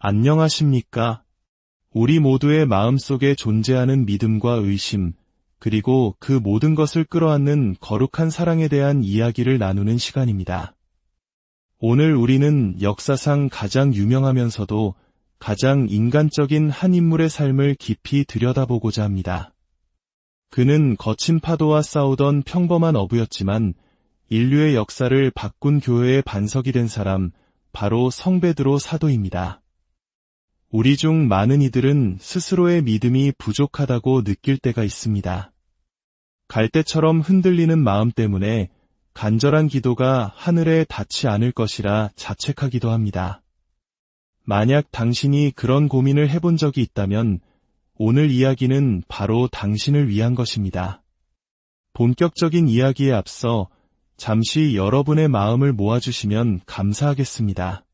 안녕하십니까? 우리 모두의 마음속에 존재하는 믿음과 의심, 그리고 그 모든 것을 끌어안는 거룩한 사랑에 대한 이야기를 나누는 시간입니다. 오늘 우리는 역사상 가장 유명하면서도 가장 인간적인 한 인물의 삶을 깊이 들여다보고자 합니다. 그는 거친 파도와 싸우던 평범한 어부였지만 인류의 역사를 바꾼 교회의 반석이 된 사람, 바로 성베드로 사도입니다. 우리 중 많은 이들은 스스로의 믿음이 부족하다고 느낄 때가 있습니다. 갈대처럼 흔들리는 마음 때문에 간절한 기도가 하늘에 닿지 않을 것이라 자책하기도 합니다. 만약 당신이 그런 고민을 해본 적이 있다면 오늘 이야기는 바로 당신을 위한 것입니다. 본격적인 이야기에 앞서 잠시 여러분의 마음을 모아주시면 감사하겠습니다.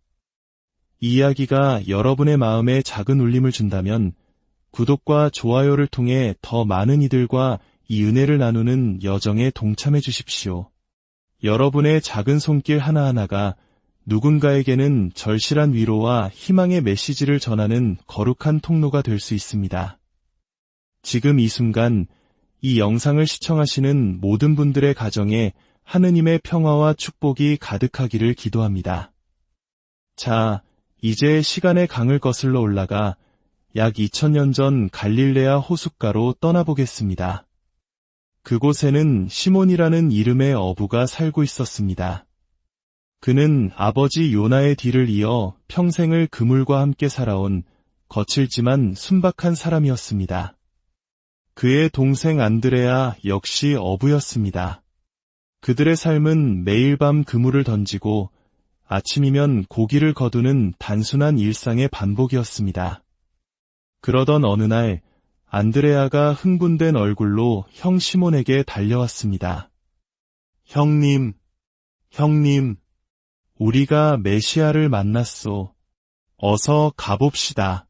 이 이야기가 여러분의 마음에 작은 울림을 준다면 구독과 좋아요를 통해 더 많은 이들과 이 은혜를 나누는 여정에 동참해 주십시오. 여러분의 작은 손길 하나하나가 누군가에게는 절실한 위로와 희망의 메시지를 전하는 거룩한 통로가 될 수 있습니다. 지금 이 순간 이 영상을 시청하시는 모든 분들의 가정에 하느님의 평화와 축복이 가득하기를 기도합니다. 자, 이제 시간의 강을 거슬러 올라가 약 2000년 전 갈릴레아 호숫가로 떠나보겠습니다. 그곳에는 시몬이라는 이름의 어부가 살고 있었습니다. 그는 아버지 요나의 뒤를 이어 평생을 그물과 함께 살아온 거칠지만 순박한 사람이었습니다. 그의 동생 안드레아 역시 어부였습니다. 그들의 삶은 매일 밤 그물을 던지고 아침이면 고기를 거두는 단순한 일상의 반복이었습니다. 그러던 어느 날 안드레아가 흥분된 얼굴로 형 시몬에게 달려왔습니다. 형님, 우리가 메시아를 만났소. 어서 가봅시다.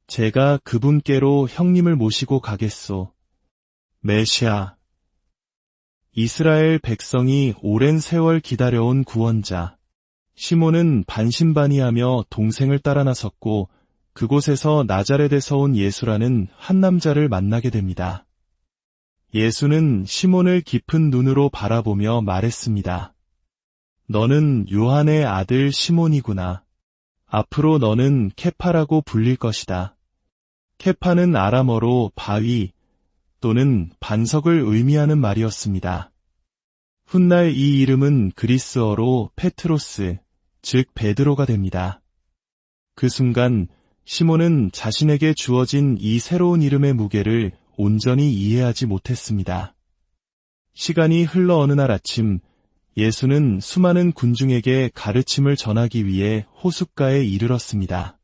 제가 그분께로 형님을 모시고 가겠소. 메시아. 이스라엘 백성이 오랜 세월 기다려온 구원자. 시몬은 반신반의하며 동생을 따라 나섰고 그곳에서 나자렛에서 온 예수라는 한 남자를 만나게 됩니다. 예수는 시몬을 깊은 눈으로 바라보며 말했습니다. 너는 요한의 아들 시몬이구나. 앞으로 너는 케파라고 불릴 것이다. 케파는 아람어로 바위 또는 반석을 의미하는 말이었습니다. 훗날 이 이름은 그리스어로 페트로스, 즉 베드로가 됩니다. 그 순간 시몬은 자신에게 주어진 이 새로운 이름의 무게를 온전히 이해하지 못했습니다. 시간이 흘러 어느 날 아침, 예수는 수많은 군중에게 가르침을 전하기 위해 호숫가에 이르렀습니다.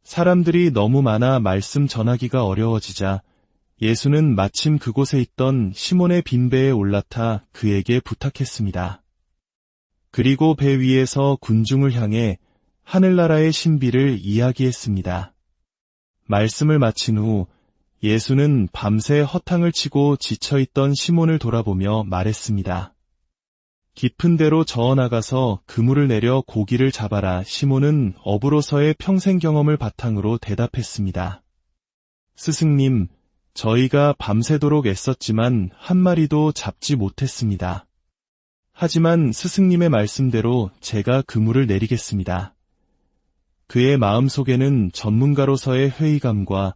사람들이 너무 많아 말씀 전하기가 어려워지자 예수는 마침 그곳에 있던 시몬의 빈배에 올라타 그에게 부탁했습니다. 그리고 배 위에서 군중을 향해 하늘나라의 신비를 이야기했습니다. 말씀을 마친 후 예수는 밤새 허탕을 치고 지쳐있던 시몬을 돌아보며 말했습니다. 깊은 데로 저어나가서 그물을 내려 고기를 잡아라. 시몬은 어부로서의 평생 경험을 바탕으로 대답했습니다. 스승님, 저희가 밤새도록 애썼지만 한 마리도 잡지 못했습니다. 하지만 스승님의 말씀대로 제가 그물을 내리겠습니다. 그의 마음속에는 전문가로서의 회의감과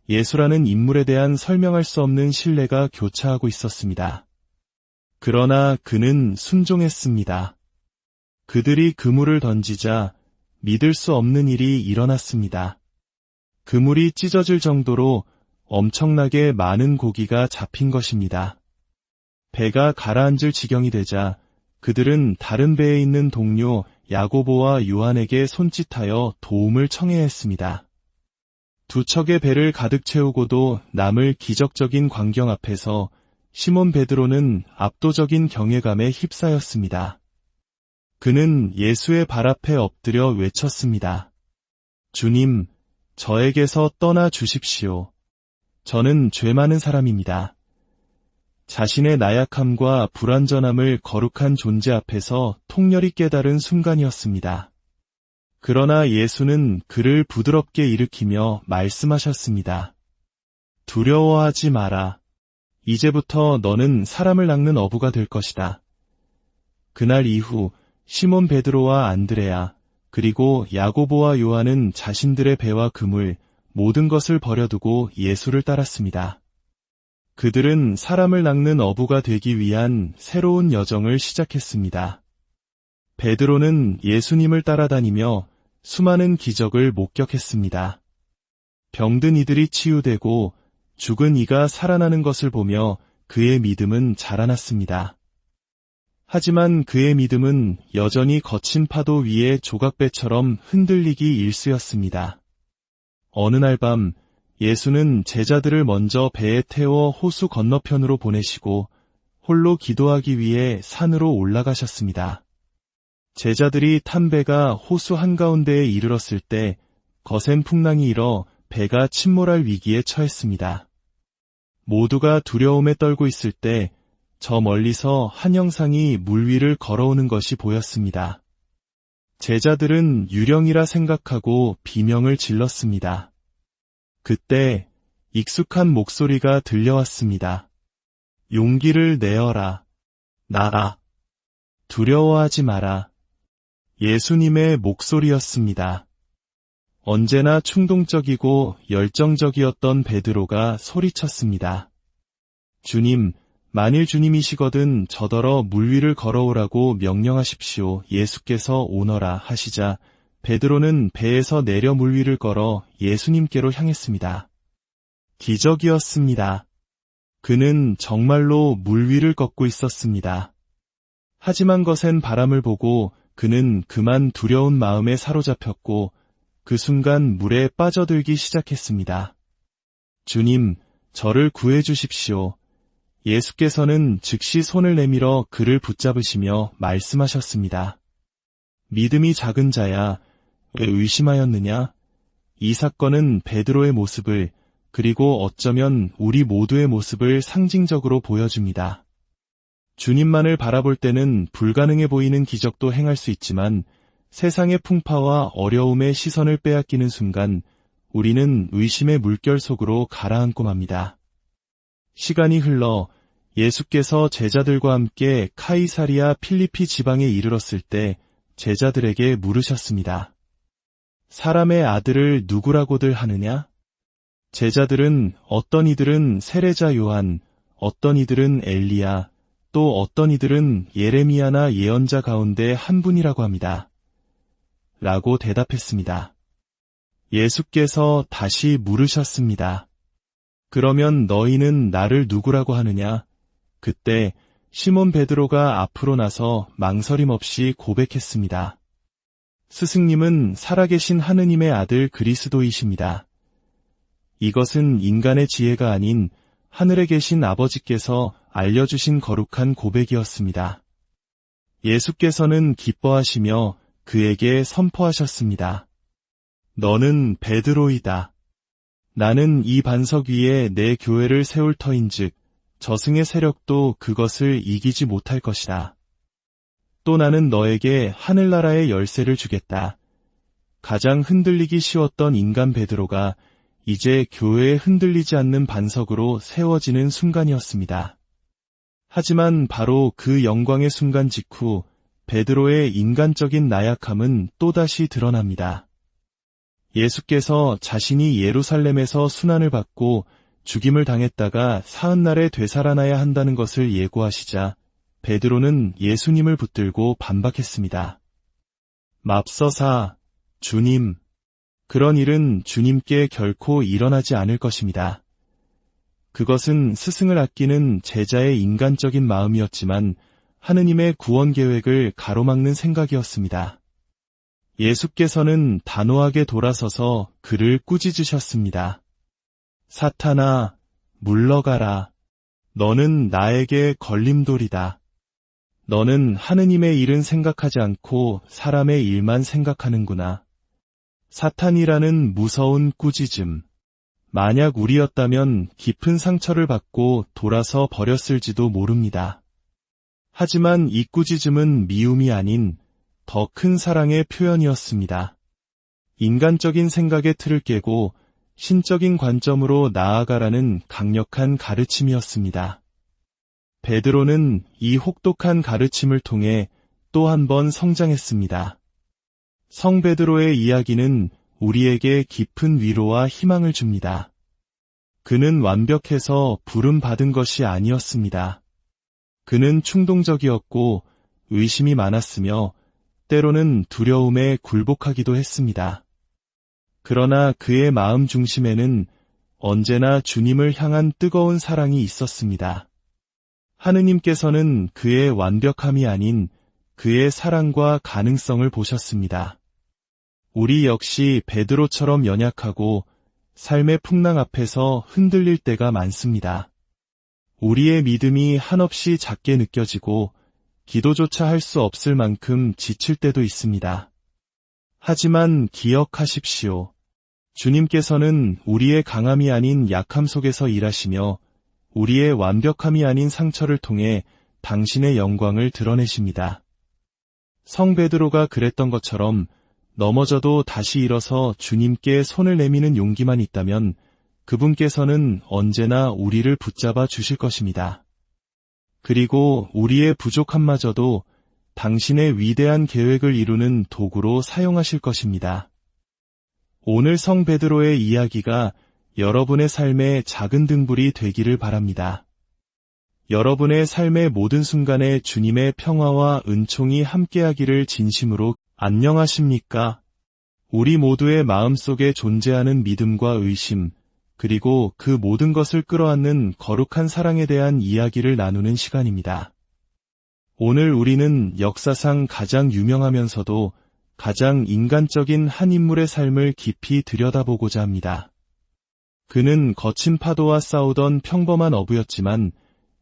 예수라는 인물에 대한 설명할 수 없는 신뢰가 교차하고 있었습니다. 그러나 그는 순종했습니다. 그들이 그물을 던지자 믿을 수 없는 일이 일어났습니다. 그물이 찢어질 정도로 엄청나게 많은 고기가 잡힌 것입니다. 배가 가라앉을 지경이 되자 그들은 다른 배에 있는 동료 야고보와 요한에게 손짓하여 도움을 청해야 했습니다. 두 척의 배를 가득 채우고도 남을 기적적인 광경 앞에서 시몬 베드로는 압도적인 경외감에 휩싸였습니다. 그는 예수의 발 앞에 엎드려 외쳤습니다. 주님, 저에게서 떠나 주십시오. 저는 죄 많은 사람입니다. 자신의 나약함과 불완전함을 거룩한 존재 앞에서 통렬히 깨달은 순간이었습니다. 그러나 예수는 그를 부드럽게 일으키며 말씀하셨습니다. 두려워하지 마라. 이제부터 너는 사람을 낚는 어부가 될 것이다. 그날 이후 시몬 베드로와 안드레아 그리고 야고보와 요한은 자신들의 배와 그물 모든 것을 버려두고 예수를 따랐습니다. 그들은 사람을 낚는 어부가 되기 위한 새로운 여정을 시작했습니다. 베드로는 예수님을 따라다니며 수많은 기적을 목격했습니다. 병든 이들이 치유되고 죽은 이가 살아나는 것을 보며 그의 믿음은 자라났습니다. 하지만 그의 믿음은 여전히 거친 파도 위에 조각배처럼 흔들리기 일쑤였습니다. 어느 날 밤 예수는 제자들을 먼저 배에 태워 호수 건너편으로 보내시고 홀로 기도하기 위해 산으로 올라가셨습니다. 제자들이 탄 배가 호수 한가운데에 이르렀을 때 거센 풍랑이 일어 배가 침몰할 위기에 처했습니다. 모두가 두려움에 떨고 있을 때 저 멀리서 한 형상이 물 위를 걸어오는 것이 보였습니다. 제자들은 유령이라 생각하고 비명을 질렀습니다. 그때 익숙한 목소리가 들려왔습니다. 용기를 내어라. 나라. 두려워하지 마라. 예수님의 목소리였습니다. 언제나 충동적이고 열정적이었던 베드로가 소리쳤습니다. 주님, 만일 주님이시거든 저더러 물 위를 걸어오라고 명령하십시오. 예수께서 오너라 하시자 베드로는 배에서 내려 물 위를 걸어 예수님께로 향했습니다. 기적이었습니다. 그는 정말로 물 위를 걷고 있었습니다. 하지만 거센 바람을 보고 그는 그만 두려운 마음에 사로잡혔고 그 순간 물에 빠져들기 시작했습니다. 주님, 저를 구해 주십시오. 예수께서는 즉시 손을 내밀어 그를 붙잡으시며 말씀하셨습니다. 믿음이 작은 자야, 왜 의심하였느냐? 이 사건은 베드로의 모습을 그리고 어쩌면 우리 모두의 모습을 상징적으로 보여줍니다. 주님만을 바라볼 때는 불가능해 보이는 기적도 행할 수 있지만 세상의 풍파와 어려움의 시선을 빼앗기는 순간 우리는 의심의 물결 속으로 가라앉고 맙니다. 시간이 흘러 예수께서 제자들과 함께 카이사리아 필리피 지방에 이르렀을 때 제자들에게 물으셨습니다. 사람의 아들을 누구라고들 하느냐? 제자들은 어떤 이들은 세례자 요한, 어떤 이들은 엘리야, 또 어떤 이들은 예레미야나 예언자 가운데 한 분이라고 합니다. 라고 대답했습니다. 예수께서 다시 물으셨습니다. 그러면 너희는 나를 누구라고 하느냐? 그때 시몬 베드로가 앞으로 나서 망설임 없이 고백했습니다. 스승님은 살아계신 하느님의 아들 그리스도이십니다. 이것은 인간의 지혜가 아닌 하늘에 계신 아버지께서 알려주신 거룩한 고백이었습니다. 예수께서는 기뻐하시며 그에게 선포하셨습니다. 너는 베드로이다. 나는 이 반석 위에 내 교회를 세울 터인즉 저승의 세력도 그것을 이기지 못할 것이다. 또 나는 너에게 하늘나라의 열쇠를 주겠다. 가장 흔들리기 쉬웠던 인간 베드로가 이제 교회에 흔들리지 않는 반석으로 세워지는 순간이었습니다. 하지만 바로 그 영광의 순간 직후 베드로의 인간적인 나약함은 또다시 드러납니다. 예수께서 자신이 예루살렘에서 순환을 받고 죽임을 당했다가 사흘날에 되살아나야 한다는 것을 예고하시자 베드로는 예수님을 붙들고 반박했습니다. 맙서사, 주님, 그런 일은 주님께 결코 일어나지 않을 것입니다. 그것은 스승을 아끼는 제자의 인간적인 마음이었지만 하느님의 구원 계획을 가로막는 생각이었습니다. 예수께서는 단호하게 돌아서서 그를 꾸짖으셨습니다. 사탄아, 물러가라. 너는 나에게 걸림돌이다. 너는 하느님의 일은 생각하지 않고 사람의 일만 생각하는구나. 사탄이라는 무서운 꾸짖음. 만약 우리였다면 깊은 상처를 받고 돌아서 버렸을지도 모릅니다. 하지만 이 꾸짖음은 미움이 아닌 더 큰 사랑의 표현이었습니다. 인간적인 생각의 틀을 깨고 신적인 관점으로 나아가라는 강력한 가르침이었습니다. 베드로는 이 혹독한 가르침을 통해 또 한 번 성장했습니다. 성 베드로의 이야기는 우리에게 깊은 위로와 희망을 줍니다. 그는 완벽해서 부름받은 것이 아니었습니다. 그는 충동적이었고 의심이 많았으며 때로는 두려움에 굴복하기도 했습니다. 그러나 그의 마음 중심에는 언제나 주님을 향한 뜨거운 사랑이 있었습니다. 하느님께서는 그의 완벽함이 아닌 그의 사랑과 가능성을 보셨습니다. 우리 역시 베드로처럼 연약하고 삶의 풍랑 앞에서 흔들릴 때가 많습니다. 우리의 믿음이 한없이 작게 느껴지고 기도조차 할 수 없을 만큼 지칠 때도 있습니다. 하지만 기억하십시오. 주님께서는 우리의 강함이 아닌 약함 속에서 일하시며 우리의 완벽함이 아닌 상처를 통해 당신의 영광을 드러내십니다. 성 베드로가 그랬던 것처럼 넘어져도 다시 일어서 주님께 손을 내미는 용기만 있다면 그분께서는 언제나 우리를 붙잡아 주실 것입니다. 그리고 우리의 부족함마저도 당신의 위대한 계획을 이루는 도구로 사용하실 것입니다. 오늘 성 베드로의 이야기가 여러분의 삶의 작은 등불이 되기를 바랍니다. 여러분의 삶의 모든 순간에 주님의 평화와 은총이 함께하기를 진심으로. 안녕하십니까? 우리 모두의 마음속에 존재하는 믿음과 의심, 그리고 그 모든 것을 끌어안는 거룩한 사랑에 대한 이야기를 나누는 시간입니다. 오늘 우리는 역사상 가장 유명하면서도 가장 인간적인 한 인물의 삶을 깊이 들여다보고자 합니다. 그는 거친 파도와 싸우던 평범한 어부였지만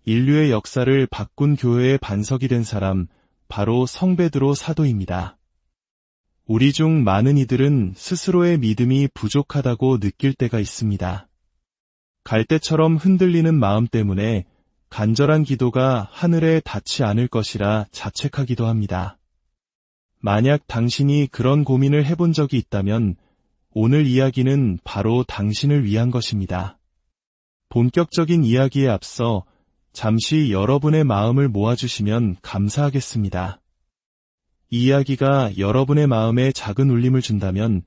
인류의 역사를 바꾼 교회의 반석이 된 사람, 바로 성 베드로 사도입니다. 우리 중 많은 이들은 스스로의 믿음이 부족하다고 느낄 때가 있습니다. 갈대처럼 흔들리는 마음 때문에 간절한 기도가 하늘에 닿지 않을 것이라 자책하기도 합니다. 만약 당신이 그런 고민을 해본 적이 있다면 오늘 이야기는 바로 당신을 위한 것입니다. 본격적인 이야기에 앞서 잠시 여러분의 마음을 모아주시면 감사하겠습니다. 이 이야기가 여러분의 마음에 작은 울림을 준다면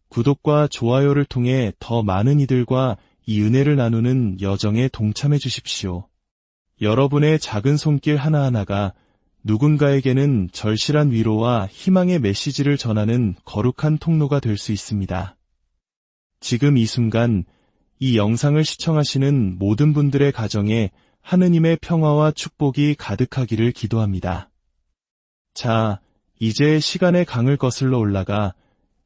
구독과 좋아요를 통해 더 많은 이들과 이 은혜를 나누는 여정에 동참해 주십시오. 여러분의 작은 손길 하나하나가 누군가에게는 절실한 위로와 희망의 메시지를 전하는 거룩한 통로가 될 수 있습니다. 지금 이 순간 이 영상을 시청하시는 모든 분들의 가정에 하느님의 평화와 축복이 가득하기를 기도합니다. 자, 이제 시간의 강을 거슬러 올라가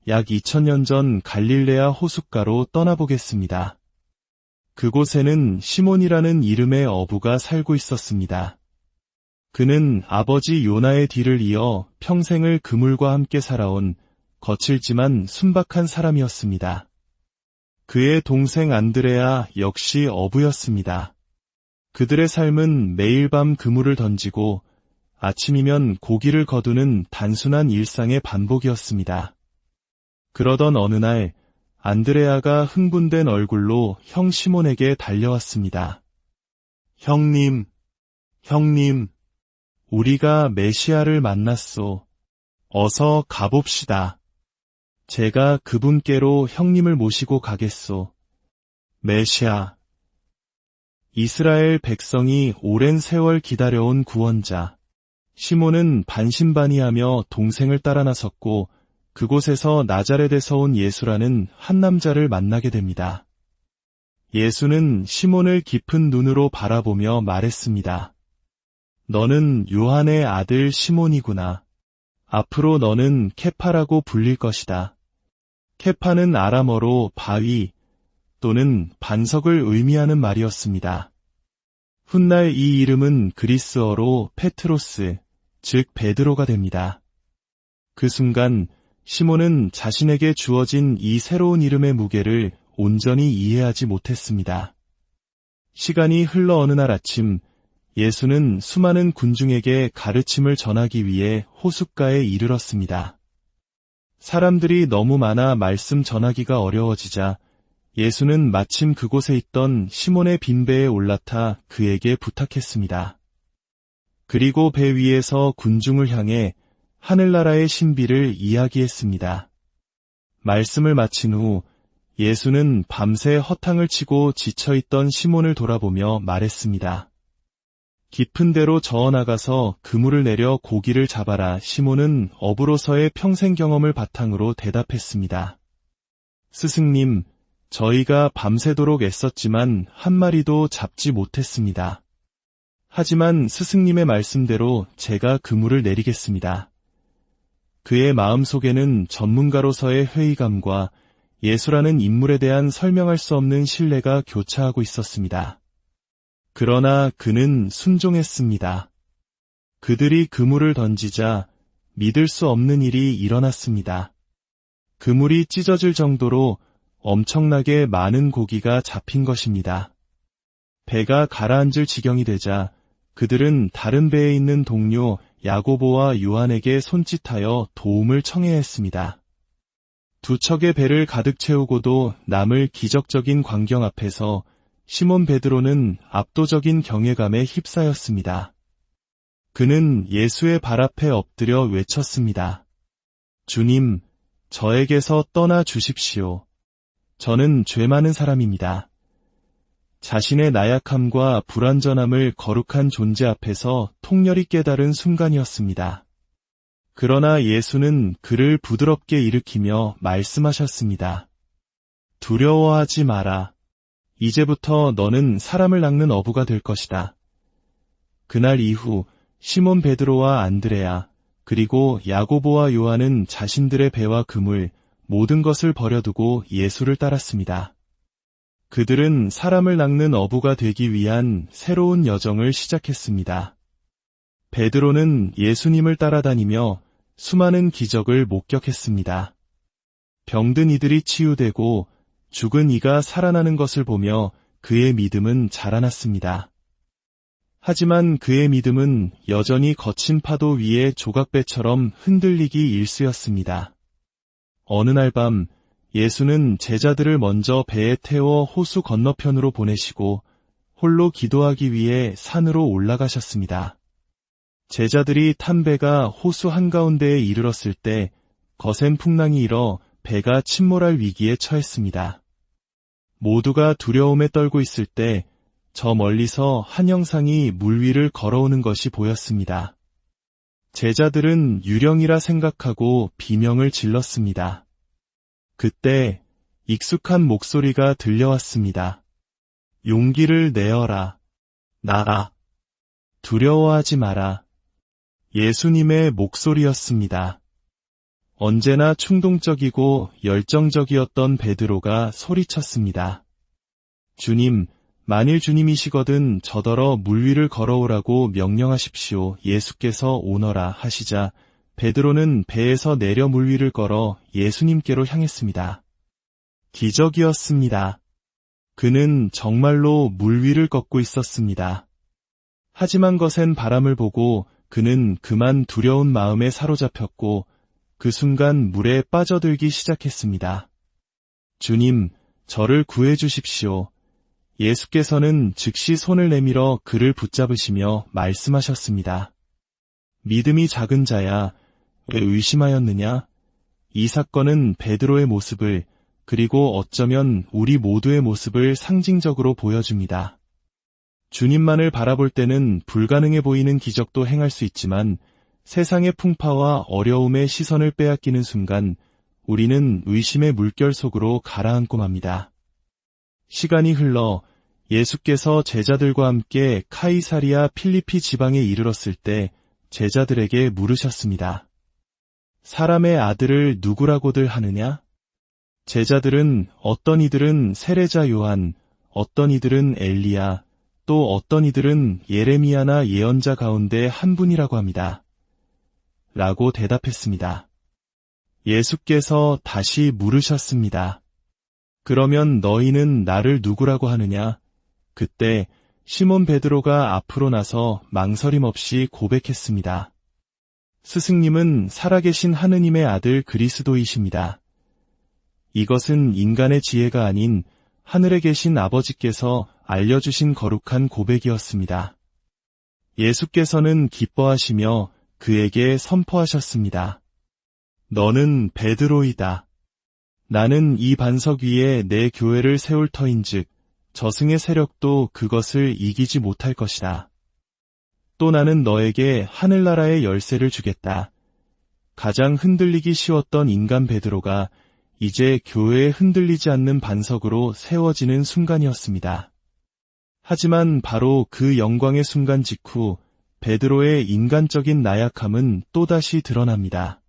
약 2000년 전 갈릴레아 호숫가로 떠나보겠습니다. 그곳에는 시몬이라는 이름의 어부가 살고 있었습니다. 그는 아버지 요나의 뒤를 이어 평생을 그물과 함께 살아온 거칠지만 순박한 사람이었습니다. 그의 동생 안드레아 역시 어부였습니다. 그들의 삶은 매일 밤 그물을 던지고 아침이면 고기를 거두는 단순한 일상의 반복이었습니다. 그러던 어느 날 안드레아가 흥분된 얼굴로 형 시몬에게 달려왔습니다. 형님, 우리가 메시아를 만났소. 어서 가봅시다. 제가 그분께로 형님을 모시고 가겠소. 메시아. 이스라엘 백성이 오랜 세월 기다려온 구원자. 시몬은 반신반의하며 동생을 따라 나섰고 그곳에서 나자렛에서 온 예수라는 한 남자를 만나게 됩니다. 예수는 시몬을 깊은 눈으로 바라보며 말했습니다. 너는 요한의 아들 시몬이구나. 앞으로 너는 케파라고 불릴 것이다. 케파는 아람어로 바위 또는 반석을 의미하는 말이었습니다. 훗날 이 이름은 그리스어로 페트로스, 즉 베드로가 됩니다. 그 순간 시몬은 자신에게 주어진 이 새로운 이름의 무게를 온전히 이해하지 못했습니다. 시간이 흘러 어느 날 아침 예수는 수많은 군중에게 가르침을 전하기 위해 호숫가에 이르렀습니다. 사람들이 너무 많아 말씀 전하기가 어려워지자 예수는 마침 그곳에 있던 시몬의 빈배에 올라타 그에게 부탁했습니다. 그리고 배 위에서 군중을 향해 하늘나라의 신비를 이야기했습니다. 말씀을 마친 후 예수는 밤새 허탕을 치고 지쳐있던 시몬을 돌아보며 말했습니다. 깊은 데로 저어나가서 그물을 내려 고기를 잡아라. 시몬은 어부로서의 평생 경험을 바탕으로 대답했습니다. 스승님, 저희가 밤새도록 애썼지만 한 마리도 잡지 못했습니다. 하지만 스승님의 말씀대로 제가 그물을 내리겠습니다. 그의 마음속에는 전문가로서의 회의감과 예수라는 인물에 대한 설명할 수 없는 신뢰가 교차하고 있었습니다. 그러나 그는 순종했습니다. 그들이 그물을 던지자 믿을 수 없는 일이 일어났습니다. 그물이 찢어질 정도로 엄청나게 많은 고기가 잡힌 것입니다. 배가 가라앉을 지경이 되자 그들은 다른 배에 있는 동료 야고보와 요한에게 손짓하여 도움을 청해야 했습니다. 두 척의 배를 가득 채우고도 남을 기적적인 광경 앞에서 시몬 베드로는 압도적인 경외감에 휩싸였습니다. 그는 예수의 발 앞에 엎드려 외쳤습니다. 주님, 저에게서 떠나 주십시오. 저는 죄 많은 사람입니다. 자신의 나약함과 불완전함을 거룩한 존재 앞에서 통렬히 깨달은 순간이었습니다. 그러나 예수는 그를 부드럽게 일으키며 말씀하셨습니다. 두려워하지 마라. 이제부터 너는 사람을 낚는 어부가 될 것이다. 그날 이후 시몬 베드로와 안드레아 그리고 야고보와 요한은 자신들의 배와 그물 모든 것을 버려두고 예수를 따랐습니다. 그들은 사람을 낚는 어부가 되기 위한 새로운 여정을 시작했습니다. 베드로는 예수님을 따라다니며 수많은 기적을 목격했습니다. 병든 이들이 치유되고 죽은 이가 살아나는 것을 보며 그의 믿음은 자라났습니다. 하지만 그의 믿음은 여전히 거친 파도 위에 조각배처럼 흔들리기 일쑤였습니다. 어느 날 밤 예수는 제자들을 먼저 배에 태워 호수 건너편으로 보내시고 홀로 기도하기 위해 산으로 올라가셨습니다. 제자들이 탄 배가 호수 한가운데에 이르렀을 때 거센 풍랑이 일어 배가 침몰할 위기에 처했습니다. 모두가 두려움에 떨고 있을 때 저 멀리서 한 형상이 물 위를 걸어오는 것이 보였습니다. 제자들은 유령이라 생각하고 비명을 질렀습니다. 그때 익숙한 목소리가 들려왔습니다. 용기를 내어라. 나라. 두려워하지 마라. 예수님의 목소리였습니다. 언제나 충동적이고 열정적이었던 베드로가 소리쳤습니다. 주님, 만일 주님이시거든 저더러 물 위를 걸어오라고 명령하십시오. 예수께서 오너라 하시자 베드로는 배에서 내려 물 위를 걸어 예수님께로 향했습니다. 기적이었습니다. 그는 정말로 물 위를 걷고 있었습니다. 하지만 거센 바람을 보고 그는 그만 두려운 마음에 사로잡혔고 그 순간 물에 빠져들기 시작했습니다. 주님, 저를 구해 주십시오. 예수께서는 즉시 손을 내밀어 그를 붙잡으시며 말씀하셨습니다. 믿음이 작은 자야, 왜 의심하였느냐? 이 사건은 베드로의 모습을 그리고 어쩌면 우리 모두의 모습을 상징적으로 보여줍니다. 주님만을 바라볼 때는 불가능해 보이는 기적도 행할 수 있지만 세상의 풍파와 어려움의 시선을 빼앗기는 순간 우리는 의심의 물결 속으로 가라앉고 맙니다. 시간이 흘러 예수께서 제자들과 함께 카이사리아 필리피 지방에 이르렀을 때 제자들에게 물으셨습니다. 사람의 아들을 누구라고들 하느냐? 제자들은 어떤 이들은 세례자 요한, 어떤 이들은 엘리야, 또 어떤 이들은 예레미야나 예언자 가운데 한 분이라고 합니다. 라고 대답했습니다. 예수께서 다시 물으셨습니다. 그러면 너희는 나를 누구라고 하느냐? 그때 시몬 베드로가 앞으로 나서 망설임 없이 고백했습니다. 스승님은 살아계신 하느님의 아들 그리스도이십니다. 이것은 인간의 지혜가 아닌 하늘에 계신 아버지께서 알려주신 거룩한 고백이었습니다. 예수께서는 기뻐하시며 그에게 선포하셨습니다. 너는 베드로이다. 나는 이 반석 위에 내 교회를 세울 터인즉 저승의 세력도 그것을 이기지 못할 것이다. 또 나는 너에게 하늘나라의 열쇠를 주겠다. 가장 흔들리기 쉬웠던 인간 베드로가 이제 교회에 흔들리지 않는 반석으로 세워지는 순간이었습니다. 하지만 바로 그 영광의 순간 직후 베드로의 인간적인 나약함은 또다시 드러납니다.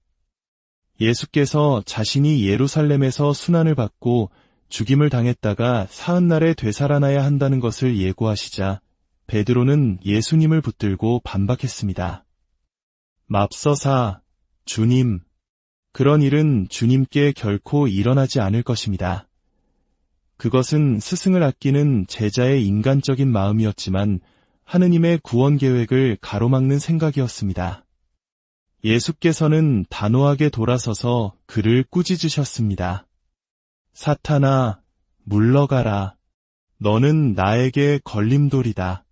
예수께서 자신이 예루살렘에서 순환을 받고 죽임을 당했다가 사흔날에 되살아나야 한다는 것을 예고하시자 베드로는 예수님을 붙들고 반박했습니다. 맙서사, 주님, 그런 일은 주님께 결코 일어나지 않을 것입니다. 그것은 스승을 아끼는 제자의 인간적인 마음이었지만 하느님의 구원 계획을 가로막는 생각이었습니다. 예수께서는 단호하게 돌아서서 그를 꾸짖으셨습니다. 사탄아, 물러가라. 너는 나에게 걸림돌이다.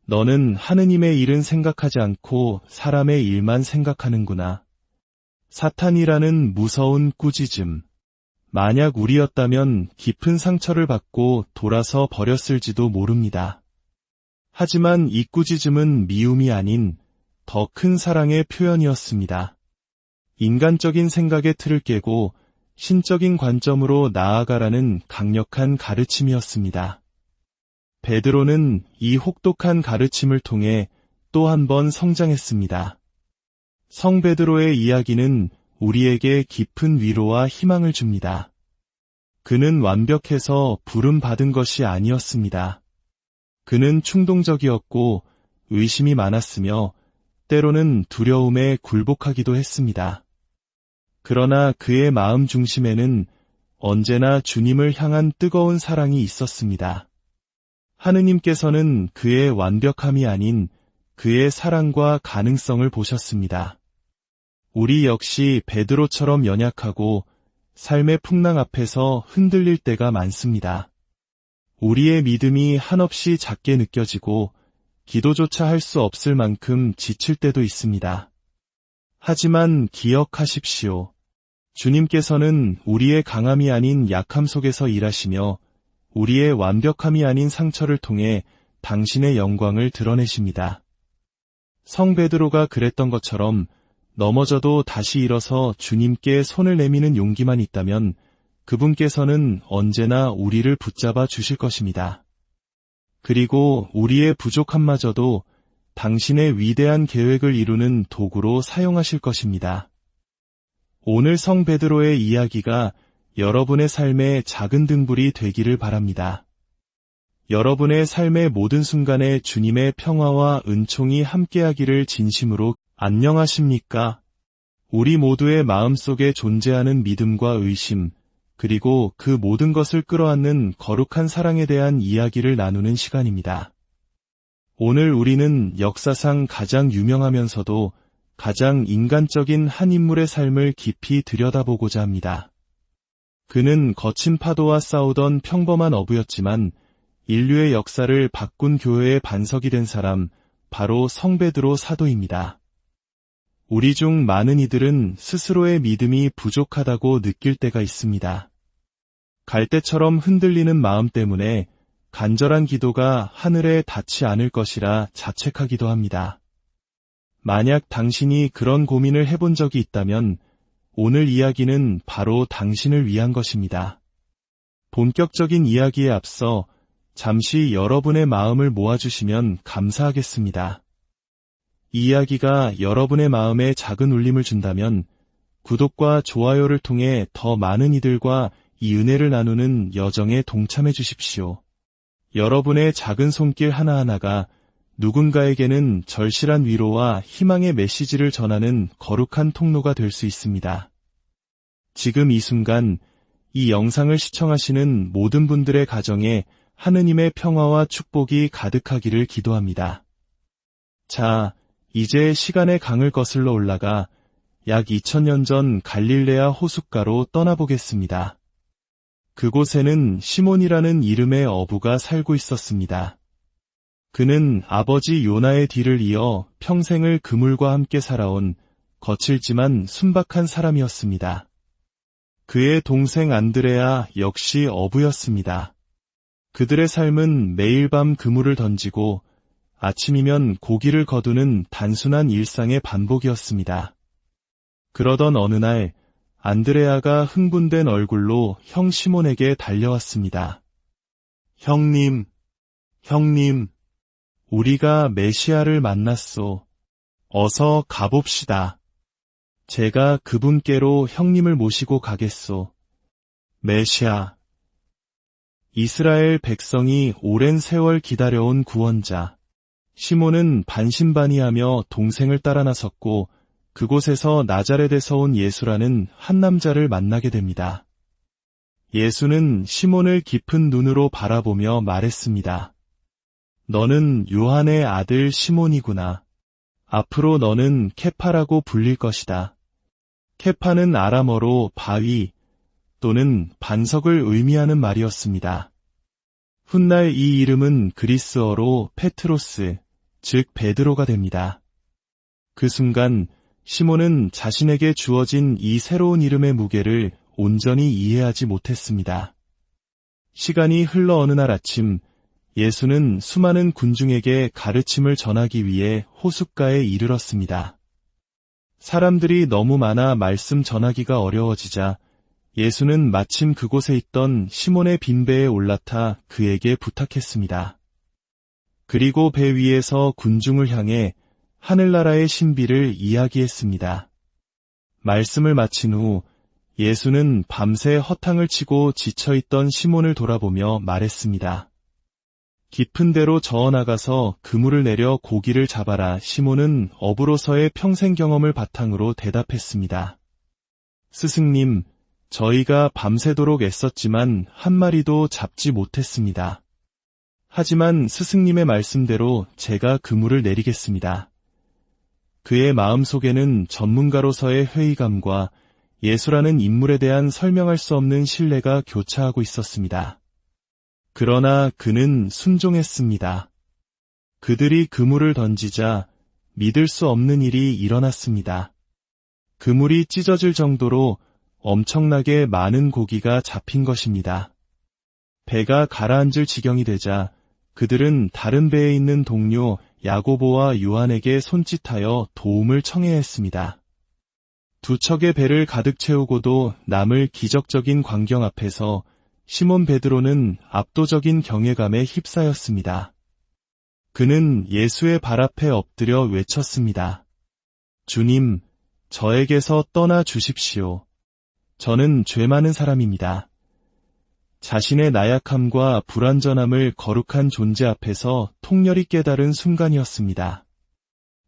너는 하느님의 일은 생각하지 않고 사람의 일만 생각하는구나. 사탄이라는 무서운 꾸짖음. 만약 우리였다면 깊은 상처를 받고 돌아서 버렸을지도 모릅니다. 하지만 이 꾸짖음은 미움이 아닌 더 큰 사랑의 표현이었습니다. 인간적인 생각의 틀을 깨고 신적인 관점으로 나아가라는 강력한 가르침이었습니다. 베드로는 이 혹독한 가르침을 통해 또 한 번 성장했습니다. 성 베드로의 이야기는 우리에게 깊은 위로와 희망을 줍니다. 그는 완벽해서 부름받은 것이 아니었습니다. 그는 충동적이었고 의심이 많았으며 때로는 두려움에 굴복하기도 했습니다. 그러나 그의 마음 중심에는 언제나 주님을 향한 뜨거운 사랑이 있었습니다. 하느님께서는 그의 완벽함이 아닌 그의 사랑과 가능성을 보셨습니다. 우리 역시 베드로처럼 연약하고 삶의 풍랑 앞에서 흔들릴 때가 많습니다. 우리의 믿음이 한없이 작게 느껴지고 기도조차 할 수 없을 만큼 지칠 때도 있습니다. 하지만 기억하십시오. 주님께서는 우리의 강함이 아닌 약함 속에서 일하시며 우리의 완벽함이 아닌 상처를 통해 당신의 영광을 드러내십니다. 성 베드로가 그랬던 것처럼 넘어져도 다시 일어서 주님께 손을 내미는 용기만 있다면 그분께서는 언제나 우리를 붙잡아 주실 것입니다. 그리고 우리의 부족함마저도 당신의 위대한 계획을 이루는 도구로 사용하실 것입니다. 오늘 성 베드로의 이야기가 여러분의 삶의 작은 등불이 되기를 바랍니다. 여러분의 삶의 모든 순간에 주님의 평화와 은총이 함께하기를 진심으로. 안녕하십니까? 우리 모두의 마음속에 존재하는 믿음과 의심, 그리고 그 모든 것을 끌어안는 거룩한 사랑에 대한 이야기를 나누는 시간입니다. 오늘 우리는 역사상 가장 유명하면서도 가장 인간적인 한 인물의 삶을 깊이 들여다보고자 합니다. 그는 거친 파도와 싸우던 평범한 어부였지만 인류의 역사를 바꾼 교회의 반석이 된 사람, 바로 성 베드로 사도입니다. 우리 중 많은 이들은 스스로의 믿음이 부족하다고 느낄 때가 있습니다. 갈대처럼 흔들리는 마음 때문에 간절한 기도가 하늘에 닿지 않을 것이라 자책하기도 합니다. 만약 당신이 그런 고민을 해본 적이 있다면 오늘 이야기는 바로 당신을 위한 것입니다. 본격적인 이야기에 앞서 잠시 여러분의 마음을 모아주시면 감사하겠습니다. 이 이야기가 여러분의 마음에 작은 울림을 준다면 구독과 좋아요를 통해 더 많은 이들과 이 은혜를 나누는 여정에 동참해 주십시오. 여러분의 작은 손길 하나하나가 누군가에게는 절실한 위로와 희망의 메시지를 전하는 거룩한 통로가 될 수 있습니다. 지금 이 순간 이 영상을 시청하시는 모든 분들의 가정에 하느님의 평화와 축복이 가득하기를 기도합니다. 자, 이제 시간의 강을 거슬러 올라가 약 2000년 전 갈릴레아 호숫가로 떠나보겠습니다. 그곳에는 시몬이라는 이름의 어부가 살고 있었습니다. 그는 아버지 요나의 뒤를 이어 평생을 그물과 함께 살아온 거칠지만 순박한 사람이었습니다. 그의 동생 안드레아 역시 어부였습니다. 그들의 삶은 매일 밤 그물을 던지고 아침이면 고기를 거두는 단순한 일상의 반복이었습니다. 그러던 어느 날 안드레아가 흥분된 얼굴로 형 시몬에게 달려왔습니다. 형님, 우리가 메시아를 만났소. 어서 가봅시다. 제가 그분께로 형님을 모시고 가겠소. 메시아. 이스라엘 백성이 오랜 세월 기다려온 구원자. 시몬은 반신반의하며 동생을 따라 나섰고 그곳에서 나자렛에서 온 예수라는 한 남자를 만나게 됩니다. 예수는 시몬을 깊은 눈으로 바라보며 말했습니다. 너는 요한의 아들 시몬이구나. 앞으로 너는 케파라고 불릴 것이다. 케파는 아람어로 바위 또는 반석을 의미하는 말이었습니다. 훗날 이 이름은 그리스어로 페트로스, 즉 베드로가 됩니다. 그 순간 시몬은 자신에게 주어진 이 새로운 이름의 무게를 온전히 이해하지 못했습니다. 시간이 흘러 어느 날 아침 예수는 수많은 군중에게 가르침을 전하기 위해 호숫가에 이르렀습니다. 사람들이 너무 많아 말씀 전하기가 어려워지자 예수는 마침 그곳에 있던 시몬의 빈배에 올라타 그에게 부탁했습니다. 그리고 배 위에서 군중을 향해 하늘나라의 신비를 이야기했습니다. 말씀을 마친 후 예수는 밤새 허탕을 치고 지쳐있던 시몬을 돌아보며 말했습니다. 깊은 데로 저어나가서 그물을 내려 고기를 잡아라. 시몬은 어부로서의 평생 경험을 바탕으로 대답했습니다. 스승님, 저희가 밤새도록 애썼지만 한 마리도 잡지 못했습니다. 하지만 스승님의 말씀대로 제가 그물을 내리겠습니다. 그의 마음속에는 전문가로서의 회의감과 예수라는 인물에 대한 설명할 수 없는 신뢰가 교차하고 있었습니다. 그러나 그는 순종했습니다. 그들이 그물을 던지자 믿을 수 없는 일이 일어났습니다. 그물이 찢어질 정도로 엄청나게 많은 고기가 잡힌 것입니다. 배가 가라앉을 지경이 되자 그들은 다른 배에 있는 동료 야고보와 요한에게 손짓하여 도움을 청해야 했습니다. 두 척의 배를 가득 채우고도 남을 기적적인 광경 앞에서 시몬 베드로는 압도적인 경외감에 휩싸였습니다. 그는 예수의 발 앞에 엎드려 외쳤습니다. 주님, 저에게서 떠나 주십시오. 저는 죄 많은 사람입니다. 자신의 나약함과 불완전함을 거룩한 존재 앞에서 통렬히 깨달은 순간이었습니다.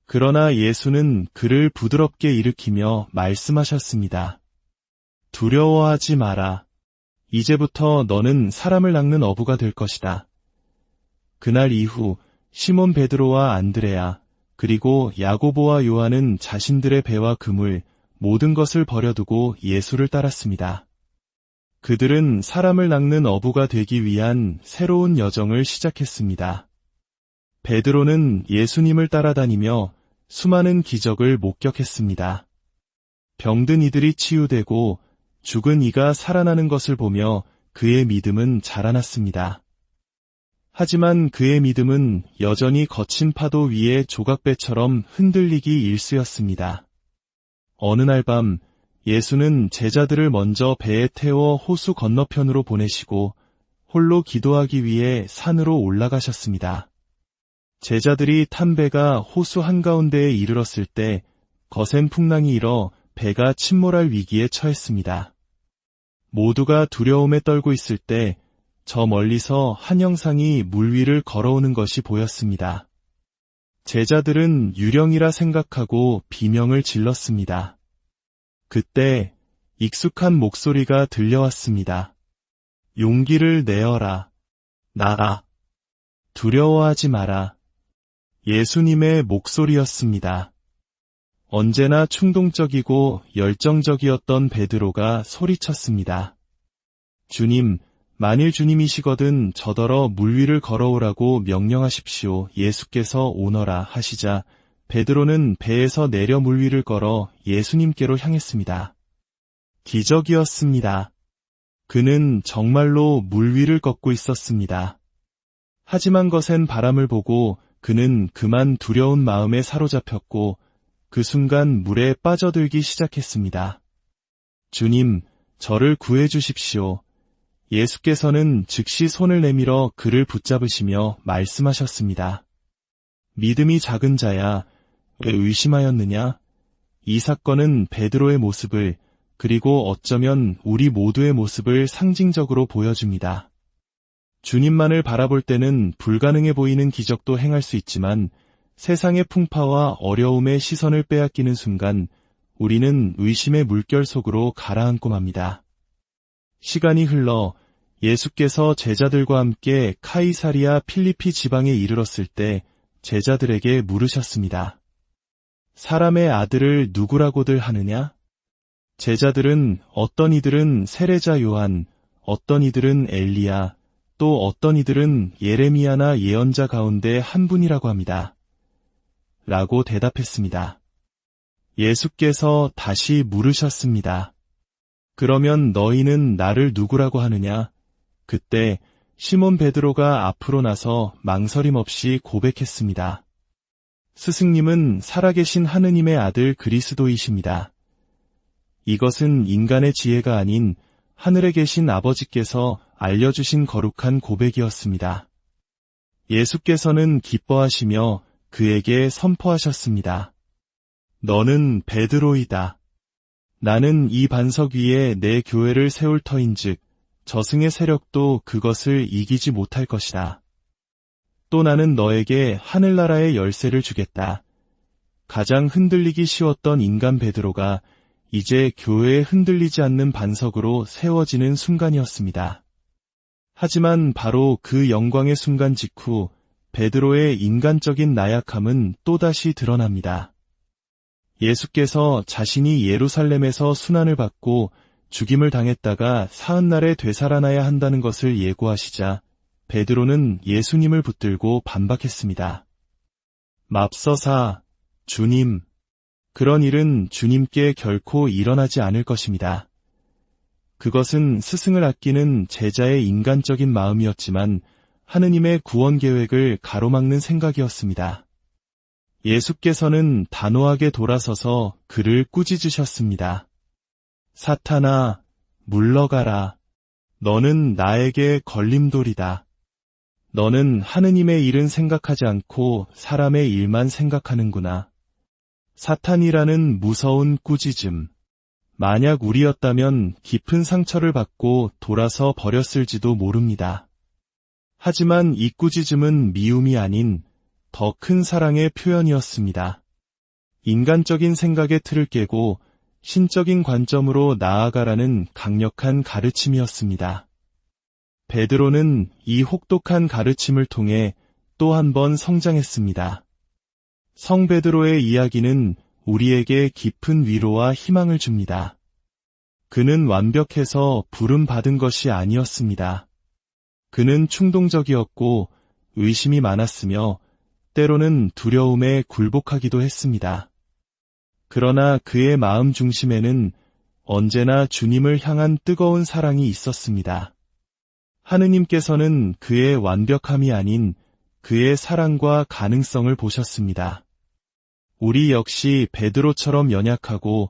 그러나 예수는 그를 부드럽게 일으키며 말씀하셨습니다. 두려워하지 마라. 이제부터 너는 사람을 낚는 어부가 될 것이다. 그날 이후 시몬 베드로와 안드레아 그리고 야고보와 요한은 자신들의 배와 그물 모든 것을 버려두고 예수를 따랐습니다. 그들은 사람을 낚는 어부가 되기 위한 새로운 여정을 시작했습니다. 베드로는 예수님을 따라다니며 수많은 기적을 목격했습니다. 병든 이들이 치유되고 죽은 이가 살아나는 것을 보며 그의 믿음은 자라났습니다. 하지만 그의 믿음은 여전히 거친 파도 위에 조각배처럼 흔들리기 일쑤였습니다. 어느 날 밤 예수는 제자들을 먼저 배에 태워 호수 건너편으로 보내시고 홀로 기도하기 위해 산으로 올라가셨습니다. 제자들이 탄 배가 호수 한가운데에 이르렀을 때 거센 풍랑이 일어 배가 침몰할 위기에 처했습니다. 모두가 두려움에 떨고 있을 때 저 멀리서 한 형상이 물 위를 걸어오는 것이 보였습니다. 제자들은 유령이라 생각하고 비명을 질렀습니다. 그때 익숙한 목소리가 들려왔습니다. 용기를 내어라. 나라. 두려워하지 마라. 예수님의 목소리였습니다. 언제나 충동적이고 열정적이었던 베드로가 소리쳤습니다. 주님, 만일 주님이시거든 저더러 물 위를 걸어오라고 명령하십시오. 예수께서 오너라 하시자 베드로는 배에서 내려 물 위를 걸어 예수님께로 향했습니다. 기적이었습니다. 그는 정말로 물 위를 걷고 있었습니다. 하지만 거센 바람을 보고 그는 그만 두려운 마음에 사로잡혔고 그 순간 물에 빠져들기 시작했습니다. 주님, 저를 구해 주십시오. 예수께서는 즉시 손을 내밀어 그를 붙잡으시며 말씀하셨습니다. 믿음이 작은 자야, 왜 의심하였느냐? 이 사건은 베드로의 모습을, 그리고 어쩌면 우리 모두의 모습을 상징적으로 보여줍니다. 주님만을 바라볼 때는 불가능해 보이는 기적도 행할 수 있지만 세상의 풍파와 어려움의 시선을 빼앗기는 순간 우리는 의심의 물결 속으로 가라앉고 맙니다. 시간이 흘러 예수께서 제자들과 함께 카이사리아 필리피 지방에 이르렀을 때 제자들에게 물으셨습니다. 사람의 아들을 누구라고들 하느냐? 제자들은 어떤 이들은 세례자 요한, 어떤 이들은 엘리야, 또 어떤 이들은 예레미야나 예언자 가운데 한 분이라고 합니다. 라고 대답했습니다. 예수께서 다시 물으셨습니다. 그러면 너희는 나를 누구라고 하느냐? 그때 시몬 베드로가 앞으로 나서 망설임 없이 고백했습니다. 스승님은 살아계신 하느님의 아들 그리스도이십니다. 이것은 인간의 지혜가 아닌 하늘에 계신 아버지께서 알려주신 거룩한 고백이었습니다. 예수께서는 기뻐하시며 그에게 선포하셨습니다. 너는 베드로이다. 나는 이 반석 위에 내 교회를 세울 터인즉 저승의 세력도 그것을 이기지 못할 것이다. 또 나는 너에게 하늘나라의 열쇠를 주겠다. 가장 흔들리기 쉬웠던 인간 베드로가 이제 교회에 흔들리지 않는 반석으로 세워지는 순간이었습니다. 하지만 바로 그 영광의 순간 직후 베드로의 인간적인 나약함은 또다시 드러납니다. 예수께서 자신이 예루살렘에서 순환을 받고 죽임을 당했다가 사흘날에 되살아나야 한다는 것을 예고하시자 베드로는 예수님을 붙들고 반박했습니다. 맙서사, 주님, 그런 일은 주님께 결코 일어나지 않을 것입니다. 그것은 스승을 아끼는 제자의 인간적인 마음이었지만 하느님의 구원 계획을 가로막는 생각이었습니다. 예수께서는 단호하게 돌아서서 그를 꾸짖으셨습니다. 사탄아, 물러가라. 너는 나에게 걸림돌이다. 너는 하느님의 일은 생각하지 않고 사람의 일만 생각하는구나. 사탄이라는 무서운 꾸짖음. 만약 우리였다면 깊은 상처를 받고 돌아서 버렸을지도 모릅니다. 하지만 이 꾸짖음은 미움이 아닌 더 큰 사랑의 표현이었습니다. 인간적인 생각의 틀을 깨고 신적인 관점으로 나아가라는 강력한 가르침이었습니다. 베드로는 이 혹독한 가르침을 통해 또 한 번 성장했습니다. 성 베드로의 이야기는 우리에게 깊은 위로와 희망을 줍니다. 그는 완벽해서 부름받은 것이 아니었습니다. 그는 충동적이었고 의심이 많았으며 때로는 두려움에 굴복하기도 했습니다. 그러나 그의 마음 중심에는 언제나 주님을 향한 뜨거운 사랑이 있었습니다. 하느님께서는 그의 완벽함이 아닌 그의 사랑과 가능성을 보셨습니다. 우리 역시 베드로처럼 연약하고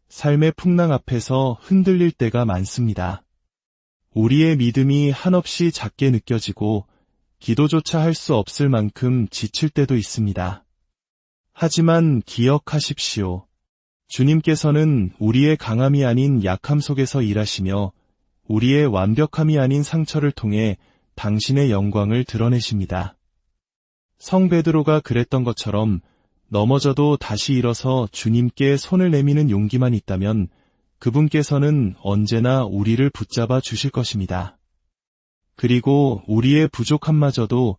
삶의 풍랑 앞에서 흔들릴 때가 많습니다. 우리의 믿음이 한없이 작게 느껴지고 기도조차 할 수 없을 만큼 지칠 때도 있습니다. 하지만 기억하십시오. 주님께서는 우리의 강함이 아닌 약함 속에서 일하시며 우리의 완벽함이 아닌 상처를 통해 당신의 영광을 드러내십니다. 성 베드로가 그랬던 것처럼 넘어져도 다시 일어서 주님께 손을 내미는 용기만 있다면 그분께서는 언제나 우리를 붙잡아 주실 것입니다. 그리고 우리의 부족함마저도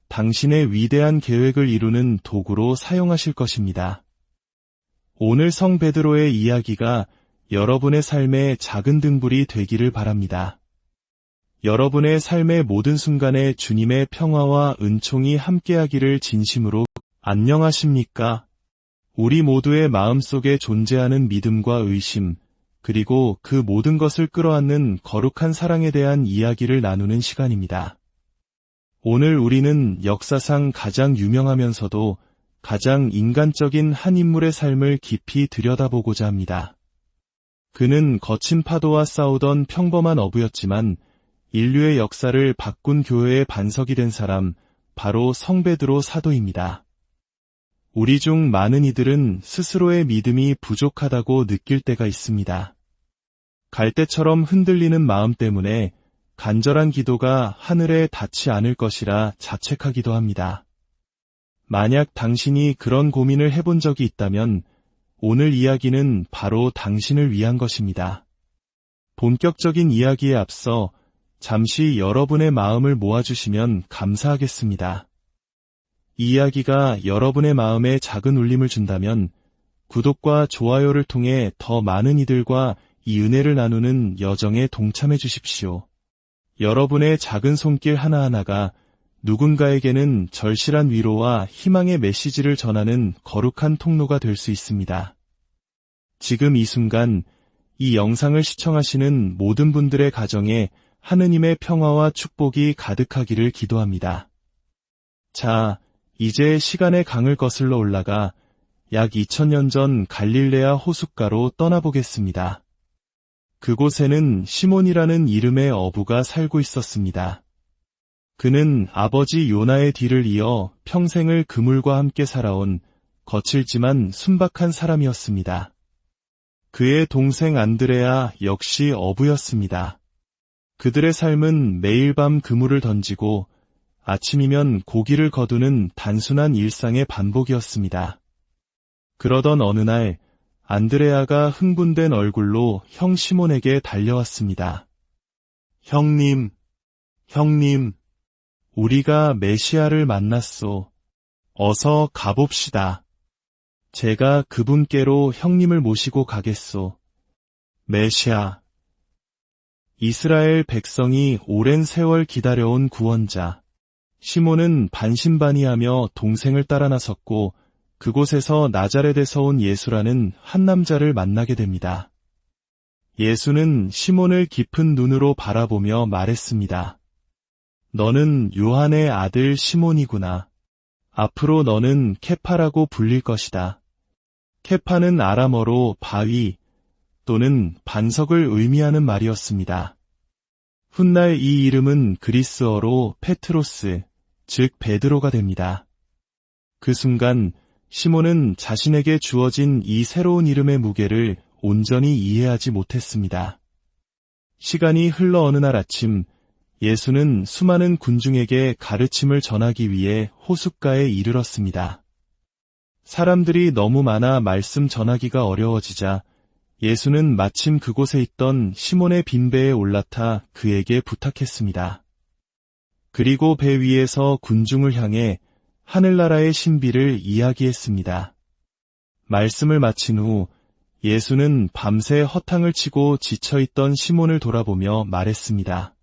당신의 위대한 계획을 이루는 도구로 사용하실 것입니다. 오늘 성 베드로의 이야기가 여러분의 삶의 작은 등불이 되기를 바랍니다. 여러분의 삶의 모든 순간에 주님의 평화와 은총이 함께하기를 진심으로. 안녕하십니까? 우리 모두의 마음속에 존재하는 믿음과 의심, 그리고 그 모든 것을 끌어안는 거룩한 사랑에 대한 이야기를 나누는 시간입니다. 오늘 우리는 역사상 가장 유명하면서도 가장 인간적인 한 인물의 삶을 깊이 들여다보고자 합니다. 그는 거친 파도와 싸우던 평범한 어부였지만 인류의 역사를 바꾼 교회의 반석이 된 사람, 바로 성 베드로 사도입니다. 우리 중 많은 이들은 스스로의 믿음이 부족하다고 느낄 때가 있습니다. 갈대처럼 흔들리는 마음 때문에 간절한 기도가 하늘에 닿지 않을 것이라 자책하기도 합니다. 만약 당신이 그런 고민을 해본 적이 있다면 오늘 이야기는 바로 당신을 위한 것입니다. 본격적인 이야기에 앞서 잠시 여러분의 마음을 모아주시면 감사하겠습니다. 이 이야기가 여러분의 마음에 작은 울림을 준다면 구독과 좋아요를 통해 더 많은 이들과 이 은혜를 나누는 여정에 동참해 주십시오. 여러분의 작은 손길 하나하나가 누군가에게는 절실한 위로와 희망의 메시지를 전하는 거룩한 통로가 될 수 있습니다. 지금 이 순간 이 영상을 시청하시는 모든 분들의 가정에 하느님의 평화와 축복이 가득하기를 기도합니다. 자, 이제 시간의 강을 거슬러 올라가 약 2000년 전 갈릴레아 호숫가로 떠나보겠습니다. 그곳에는 시몬이라는 이름의 어부가 살고 있었습니다. 그는 아버지 요나의 뒤를 이어 평생을 그물과 함께 살아온 거칠지만 순박한 사람이었습니다. 그의 동생 안드레아 역시 어부였습니다. 그들의 삶은 매일 밤 그물을 던지고 아침이면 고기를 거두는 단순한 일상의 반복이었습니다. 그러던 어느 날 안드레아가 흥분된 얼굴로 형 시몬에게 달려왔습니다. 형님, 우리가 메시아를 만났소. 어서 가봅시다. 제가 그분께로 형님을 모시고 가겠소. 메시아. 이스라엘 백성이 오랜 세월 기다려온 구원자. 시몬은 반신반의하며 동생을 따라 나섰고 그곳에서 나자렛에서 온 예수라는 한 남자를 만나게 됩니다. 예수는 시몬을 깊은 눈으로 바라보며 말했습니다. 너는 요한의 아들 시몬이구나. 앞으로 너는 케파라고 불릴 것이다. 케파는 아람어로 바위 또는 반석을 의미하는 말이었습니다. 훗날 이 이름은 그리스어로 페트로스, 즉 베드로가 됩니다. 그 순간 시몬은 자신에게 주어진 이 새로운 이름의 무게를 온전히 이해하지 못했습니다. 시간이 흘러 어느 날 아침 예수는 수많은 군중에게 가르침을 전하기 위해 호숫가에 이르렀습니다. 사람들이 너무 많아 말씀 전하기가 어려워지자 예수는 마침 그곳에 있던 시몬의 빈배에 올라타 그에게 부탁했습니다. 그리고 배 위에서 군중을 향해 하늘나라의 신비를 이야기했습니다. 말씀을 마친 후 예수는 밤새 허탕을 치고 지쳐있던 시몬을 돌아보며 말했습니다.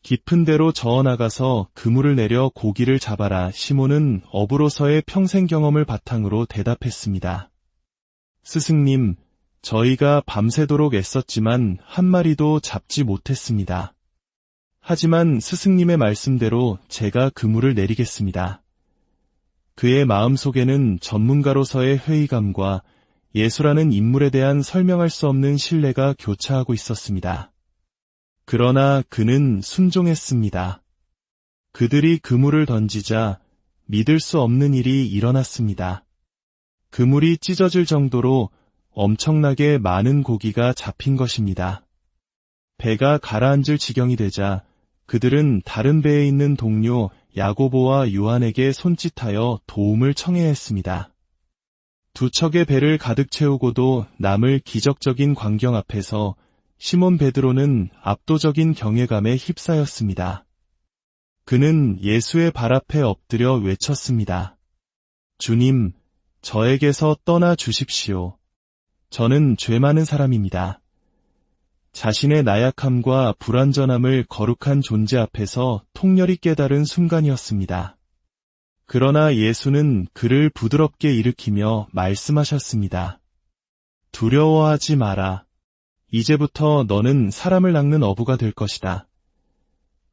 깊은 데로 저어나가서 그물을 내려 고기를 잡아라. 시몬은 어부로서의 평생 경험을 바탕으로 대답했습니다. 스승님, 저희가 밤새도록 애썼지만 한 마리도 잡지 못했습니다. 하지만 스승님의 말씀대로 제가 그물을 내리겠습니다. 그의 마음속에는 전문가로서의 회의감과 예수라는 인물에 대한 설명할 수 없는 신뢰가 교차하고 있었습니다. 그러나 그는 순종했습니다. 그들이 그물을 던지자 믿을 수 없는 일이 일어났습니다. 그물이 찢어질 정도로 엄청나게 많은 고기가 잡힌 것입니다. 배가 가라앉을 지경이 되자 그들은 다른 배에 있는 동료 야고보와 요한에게 손짓하여 도움을 청해야 했습니다. 두 척의 배를 가득 채우고도 남을 기적적인 광경 앞에서 시몬 베드로는 압도적인 경외감에 휩싸였습니다. 그는 예수의 발 앞에 엎드려 외쳤습니다. 주님, 저에게서 떠나 주십시오. 저는 죄 많은 사람입니다. 자신의 나약함과 불완전함을 거룩한 존재 앞에서 통렬히 깨달은 순간이었습니다. 그러나 예수는 그를 부드럽게 일으키며 말씀하셨습니다. 두려워하지 마라. 이제부터 너는 사람을 낚는 어부가 될 것이다.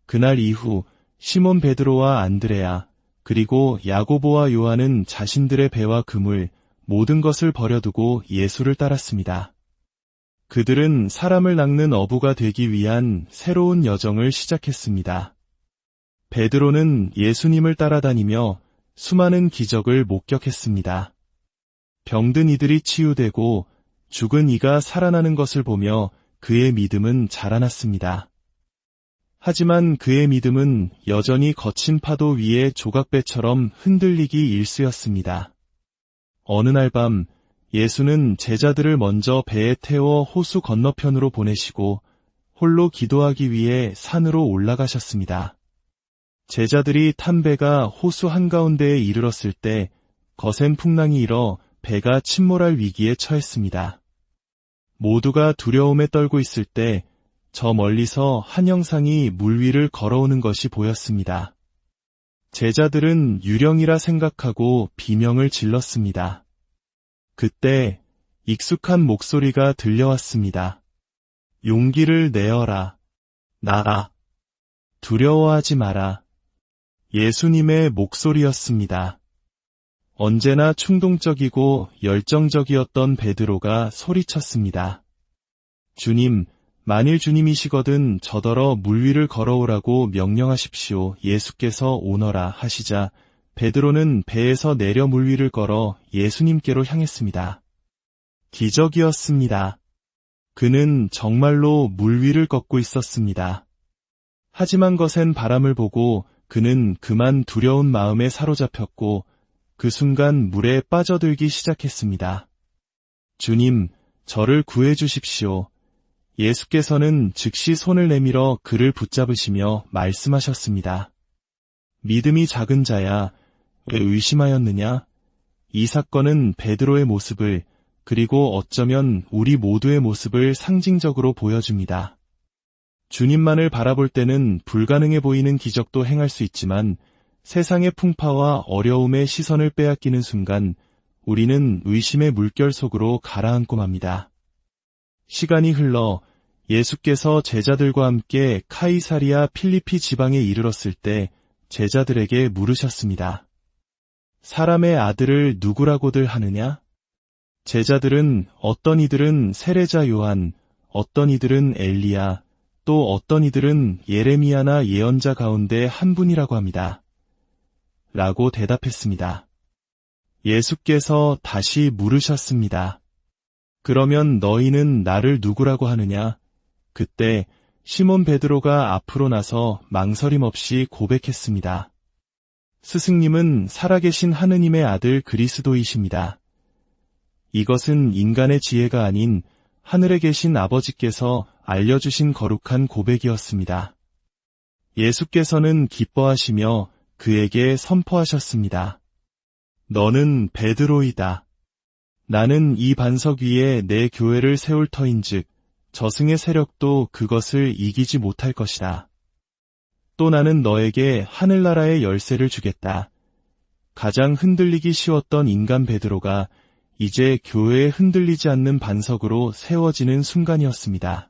그날 이후 시몬 베드로와 안드레아 그리고 야고보와 요한은 자신들의 배와 그물 모든 것을 버려두고 예수를 따랐습니다. 그들은 사람을 낚는 어부가 되기 위한 새로운 여정을 시작했습니다. 베드로는 예수님을 따라다니며 수많은 기적을 목격했습니다. 병든 이들이 치유되고 죽은 이가 살아나는 것을 보며 그의 믿음은 자라났습니다. 하지만 그의 믿음은 여전히 거친 파도 위에 조각배처럼 흔들리기 일쑤였습니다. 어느 날 밤 예수는 제자들을 먼저 배에 태워 호수 건너편으로 보내시고 홀로 기도하기 위해 산으로 올라가셨습니다. 제자들이 탄 배가 호수 한가운데에 이르렀을 때 거센 풍랑이 일어 배가 침몰할 위기에 처했습니다. 모두가 두려움에 떨고 있을 때 저 멀리서 한 형상이 물 위를 걸어오는 것이 보였습니다. 제자들은 유령이라 생각하고 비명을 질렀습니다. 그때 익숙한 목소리가 들려왔습니다. 용기를 내어라. 나라. 두려워하지 마라. 예수님의 목소리였습니다. 언제나 충동적이고 열정적이었던 베드로가 소리쳤습니다. 주님, 만일 주님이시거든 저더러 물 위를 걸어오라고 명령하십시오. 예수께서 오너라 하시자 베드로는 배에서 내려 물 위를 걸어 예수님께로 향했습니다. 기적이었습니다. 그는 정말로 물 위를 걷고 있었습니다. 하지만 거센 바람을 보고 그는 그만 두려운 마음에 사로잡혔고 그 순간 물에 빠져들기 시작했습니다. 주님, 저를 구해 주십시오. 예수께서는 즉시 손을 내밀어 그를 붙잡으시며 말씀하셨습니다. 믿음이 작은 자야, 왜 의심하였느냐? 이 사건은 베드로의 모습을 그리고 어쩌면 우리 모두의 모습을 상징적으로 보여줍니다. 주님만을 바라볼 때는 불가능해 보이는 기적도 행할 수 있지만 세상의 풍파와 어려움의 시선을 빼앗기는 순간 우리는 의심의 물결 속으로 가라앉고 맙니다. 시간이 흘러 예수께서 제자들과 함께 카이사리아 필리피 지방에 이르렀을 때 제자들에게 물으셨습니다. 사람의 아들을 누구라고들 하느냐? 제자들은 어떤 이들은 세례자 요한, 어떤 이들은 엘리야, 또 어떤 이들은 예레미야나 예언자 가운데 한 분이라고 합니다. 라고 대답했습니다. 예수께서 다시 물으셨습니다. 그러면 너희는 나를 누구라고 하느냐? 그때 시몬 베드로가 앞으로 나서 망설임 없이 고백했습니다. 스승님은 살아계신 하느님의 아들 그리스도이십니다. 이것은 인간의 지혜가 아닌 하늘에 계신 아버지께서 알려주신 거룩한 고백이었습니다. 예수께서는 기뻐하시며 그에게 선포하셨습니다. 너는 베드로이다. 나는 이 반석 위에 내 교회를 세울 터인즉 저승의 세력도 그것을 이기지 못할 것이다. 또 나는 너에게 하늘나라의 열쇠를 주겠다. 가장 흔들리기 쉬웠던 인간 베드로가 이제 교회에 흔들리지 않는 반석으로 세워지는 순간이었습니다.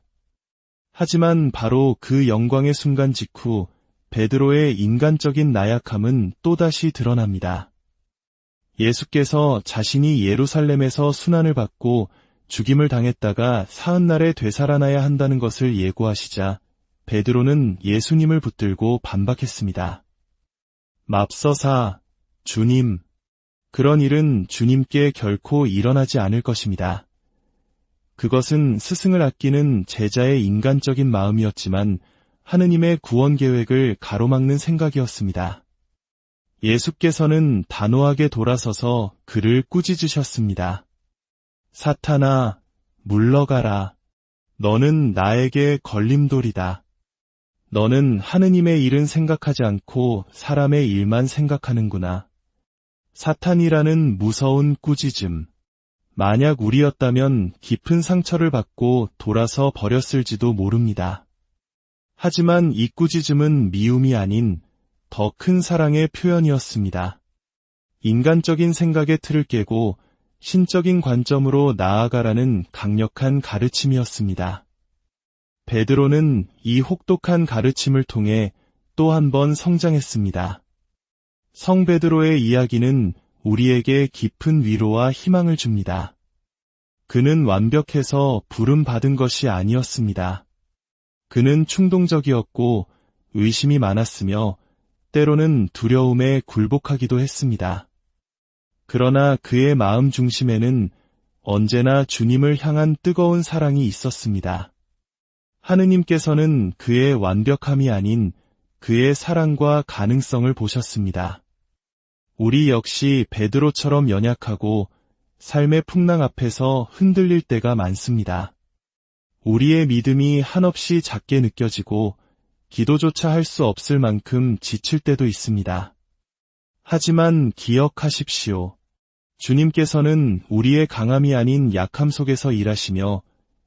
하지만 바로 그 영광의 순간 직후 베드로의 인간적인 나약함은 또다시 드러납니다. 예수께서 자신이 예루살렘에서 순환을 받고 죽임을 당했다가 사흔날에 되살아나야 한다는 것을 예고하시자 베드로는 예수님을 붙들고 반박했습니다. 맙서사, 주님, 그런 일은 주님께 결코 일어나지 않을 것입니다. 그것은 스승을 아끼는 제자의 인간적인 마음이었지만 하느님의 구원 계획을 가로막는 생각이었습니다. 예수께서는 단호하게 돌아서서 그를 꾸짖으셨습니다. 사탄아, 물러가라. 너는 나에게 걸림돌이다. 너는 하느님의 일은 생각하지 않고 사람의 일만 생각하는구나. 사탄이라는 무서운 꾸짖음. 만약 우리였다면 깊은 상처를 받고 돌아서 버렸을지도 모릅니다. 하지만 이 꾸짖음은 미움이 아닌 더 큰 사랑의 표현이었습니다. 인간적인 생각의 틀을 깨고 신적인 관점으로 나아가라는 강력한 가르침이었습니다. 베드로는 이 혹독한 가르침을 통해 또 한 번 성장했습니다. 성 베드로의 이야기는 우리에게 깊은 위로와 희망을 줍니다. 그는 완벽해서 부름받은 것이 아니었습니다. 그는 충동적이었고 의심이 많았으며 때로는 두려움에 굴복하기도 했습니다. 그러나 그의 마음 중심에는 언제나 주님을 향한 뜨거운 사랑이 있었습니다. 하느님께서는 그의 완벽함이 아닌 그의 사랑과 가능성을 보셨습니다. 우리 역시 베드로처럼 연약하고 삶의 풍랑 앞에서 흔들릴 때가 많습니다. 우리의 믿음이 한없이 작게 느껴지고 기도조차 할 수 없을 만큼 지칠 때도 있습니다. 하지만 기억하십시오. 주님께서는 우리의 강함이 아닌 약함 속에서 일하시며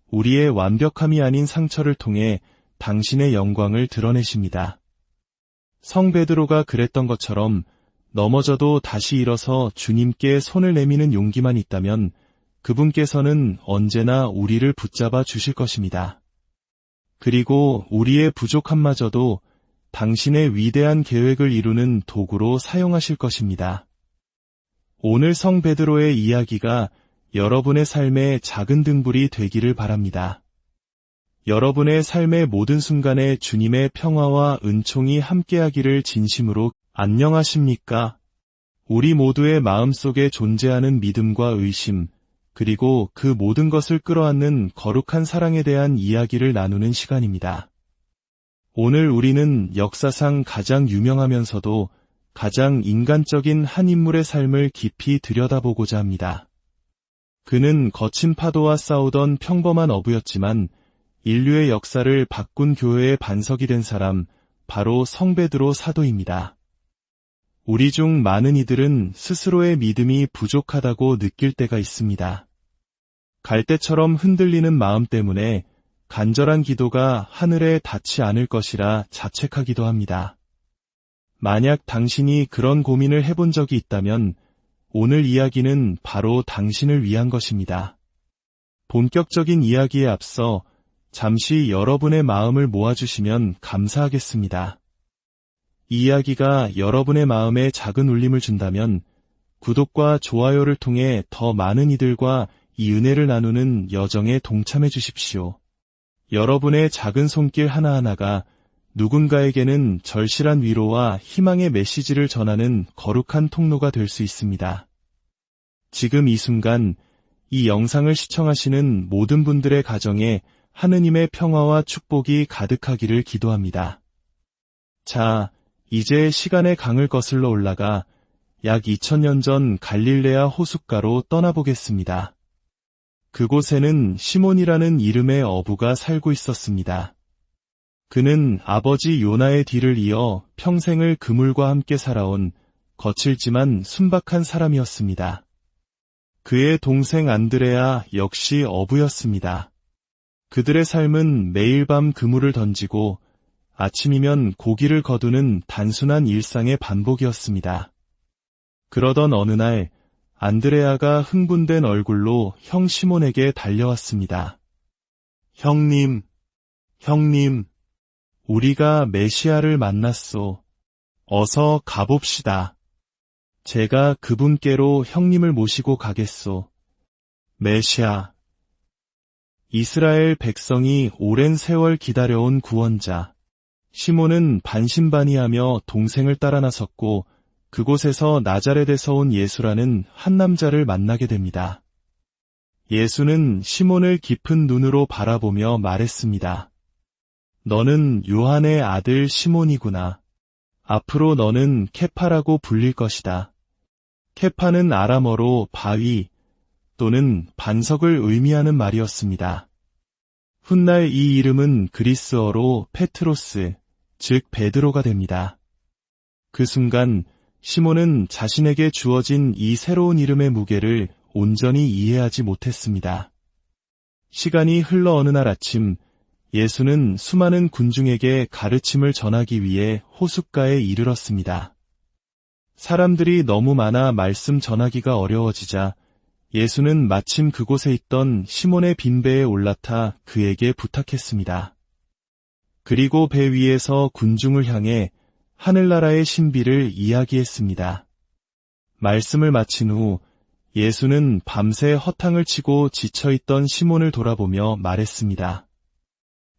우리의 완벽함이 아닌 상처를 통해 당신의 영광을 드러내십니다. 성 베드로가 그랬던 것처럼 넘어져도 다시 일어서 주님께 손을 내미는 용기만 있다면 그분께서는 언제나 우리를 붙잡아 주실 것입니다. 그리고 우리의 부족함마저도 당신의 위대한 계획을 이루는 도구로 사용하실 것입니다. 오늘 성 베드로의 이야기가 여러분의 삶의 작은 등불이 되기를 바랍니다. 여러분의 삶의 모든 순간에 주님의 평화와 은총이 함께하기를 진심으로. 안녕하십니까? 우리 모두의 마음속에 존재하는 믿음과 의심, 그리고 그 모든 것을 끌어안는 거룩한 사랑에 대한 이야기를 나누는 시간입니다. 오늘 우리는 역사상 가장 유명하면서도 가장 인간적인 한 인물의 삶을 깊이 들여다보고자 합니다. 그는 거친 파도와 싸우던 평범한 어부였지만 인류의 역사를 바꾼 교회의 반석이 된 사람, 바로 성 베드로 사도입니다. 우리 중 많은 이들은 스스로의 믿음이 부족하다고 느낄 때가 있습니다. 갈대처럼 흔들리는 마음 때문에 간절한 기도가 하늘에 닿지 않을 것이라 자책하기도 합니다. 만약 당신이 그런 고민을 해본 적이 있다면 오늘 이야기는 바로 당신을 위한 것입니다. 본격적인 이야기에 앞서 잠시 여러분의 마음을 모아주시면 감사하겠습니다. 이 이야기가 여러분의 마음에 작은 울림을 준다면 구독과 좋아요를 통해 더 많은 이들과 이 은혜를 나누는 여정에 동참해 주십시오. 여러분의 작은 손길 하나하나가 누군가에게는 절실한 위로와 희망의 메시지를 전하는 거룩한 통로가 될 수 있습니다. 지금 이 순간 이 영상을 시청하시는 모든 분들의 가정에 하느님의 평화와 축복이 가득하기를 기도합니다. 자, 이제 시간의 강을 거슬러 올라가 약 2000년 전 갈릴레아 호숫가로 떠나보겠습니다. 그곳에는 시몬이라는 이름의 어부가 살고 있었습니다. 그는 아버지 요나의 뒤를 이어 평생을 그물과 함께 살아온 거칠지만 순박한 사람이었습니다. 그의 동생 안드레아 역시 어부였습니다. 그들의 삶은 매일 밤 그물을 던지고 아침이면 고기를 거두는 단순한 일상의 반복이었습니다. 그러던 어느 날 안드레아가 흥분된 얼굴로 형 시몬에게 달려왔습니다. 형님, 우리가 메시아를 만났소. 어서 가봅시다. 제가 그분께로 형님을 모시고 가겠소. 메시아. 이스라엘 백성이 오랜 세월 기다려온 구원자. 시몬은 반신반의하며 동생을 따라 나섰고 그곳에서 나자렛에서 온 예수라는 한 남자를 만나게 됩니다. 예수는 시몬을 깊은 눈으로 바라보며 말했습니다. 너는 요한의 아들 시몬이구나. 앞으로 너는 케파라고 불릴 것이다. 케파는 아람어로 바위 또는 반석을 의미하는 말이었습니다. 훗날 이 이름은 그리스어로 페트로스, 즉 베드로가 됩니다. 그 순간 시몬은 자신에게 주어진 이 새로운 이름의 무게를 온전히 이해하지 못했습니다. 시간이 흘러 어느 날 아침 예수는 수많은 군중에게 가르침을 전하기 위해 호숫가에 이르렀습니다. 사람들이 너무 많아 말씀 전하기가 어려워지자 예수는 마침 그곳에 있던 시몬의 빈배에 올라타 그에게 부탁했습니다. 그리고 배 위에서 군중을 향해 하늘나라의 신비를 이야기했습니다. 말씀을 마친 후 예수는 밤새 허탕을 치고 지쳐있던 시몬을 돌아보며 말했습니다.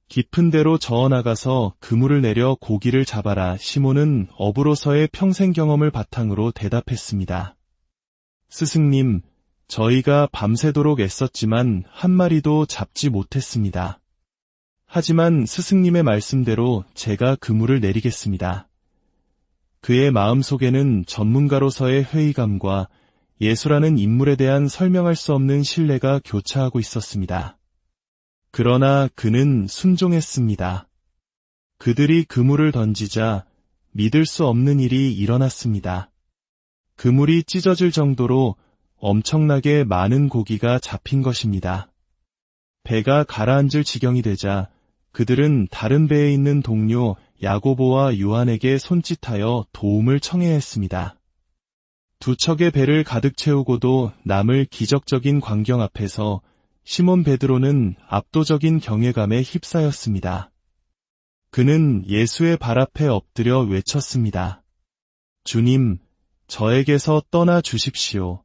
깊은 데로 저어나가서 그물을 내려 고기를 잡아라. 시몬은 어부로서의 평생 경험을 바탕으로 대답했습니다. 스승님, 저희가 밤새도록 애썼지만 한 마리도 잡지 못했습니다. 하지만 스승님의 말씀대로 제가 그물을 내리겠습니다. 그의 마음속에는 전문가로서의 회의감과 예수라는 인물에 대한 설명할 수 없는 신뢰가 교차하고 있었습니다. 그러나 그는 순종했습니다. 그들이 그물을 던지자 믿을 수 없는 일이 일어났습니다. 그물이 찢어질 정도로 엄청나게 많은 고기가 잡힌 것입니다. 배가 가라앉을 지경이 되자 그들은 다른 배에 있는 동료 야고보와 요한에게 손짓하여 도움을 청해했습니다. 두 척의 배를 가득 채우고도 남을 기적적인 광경 앞에서 시몬 베드로는 압도적인 경외감에 휩싸였습니다. 그는 예수의 발 앞에 엎드려 외쳤습니다. 주님, 저에게서 떠나 주십시오.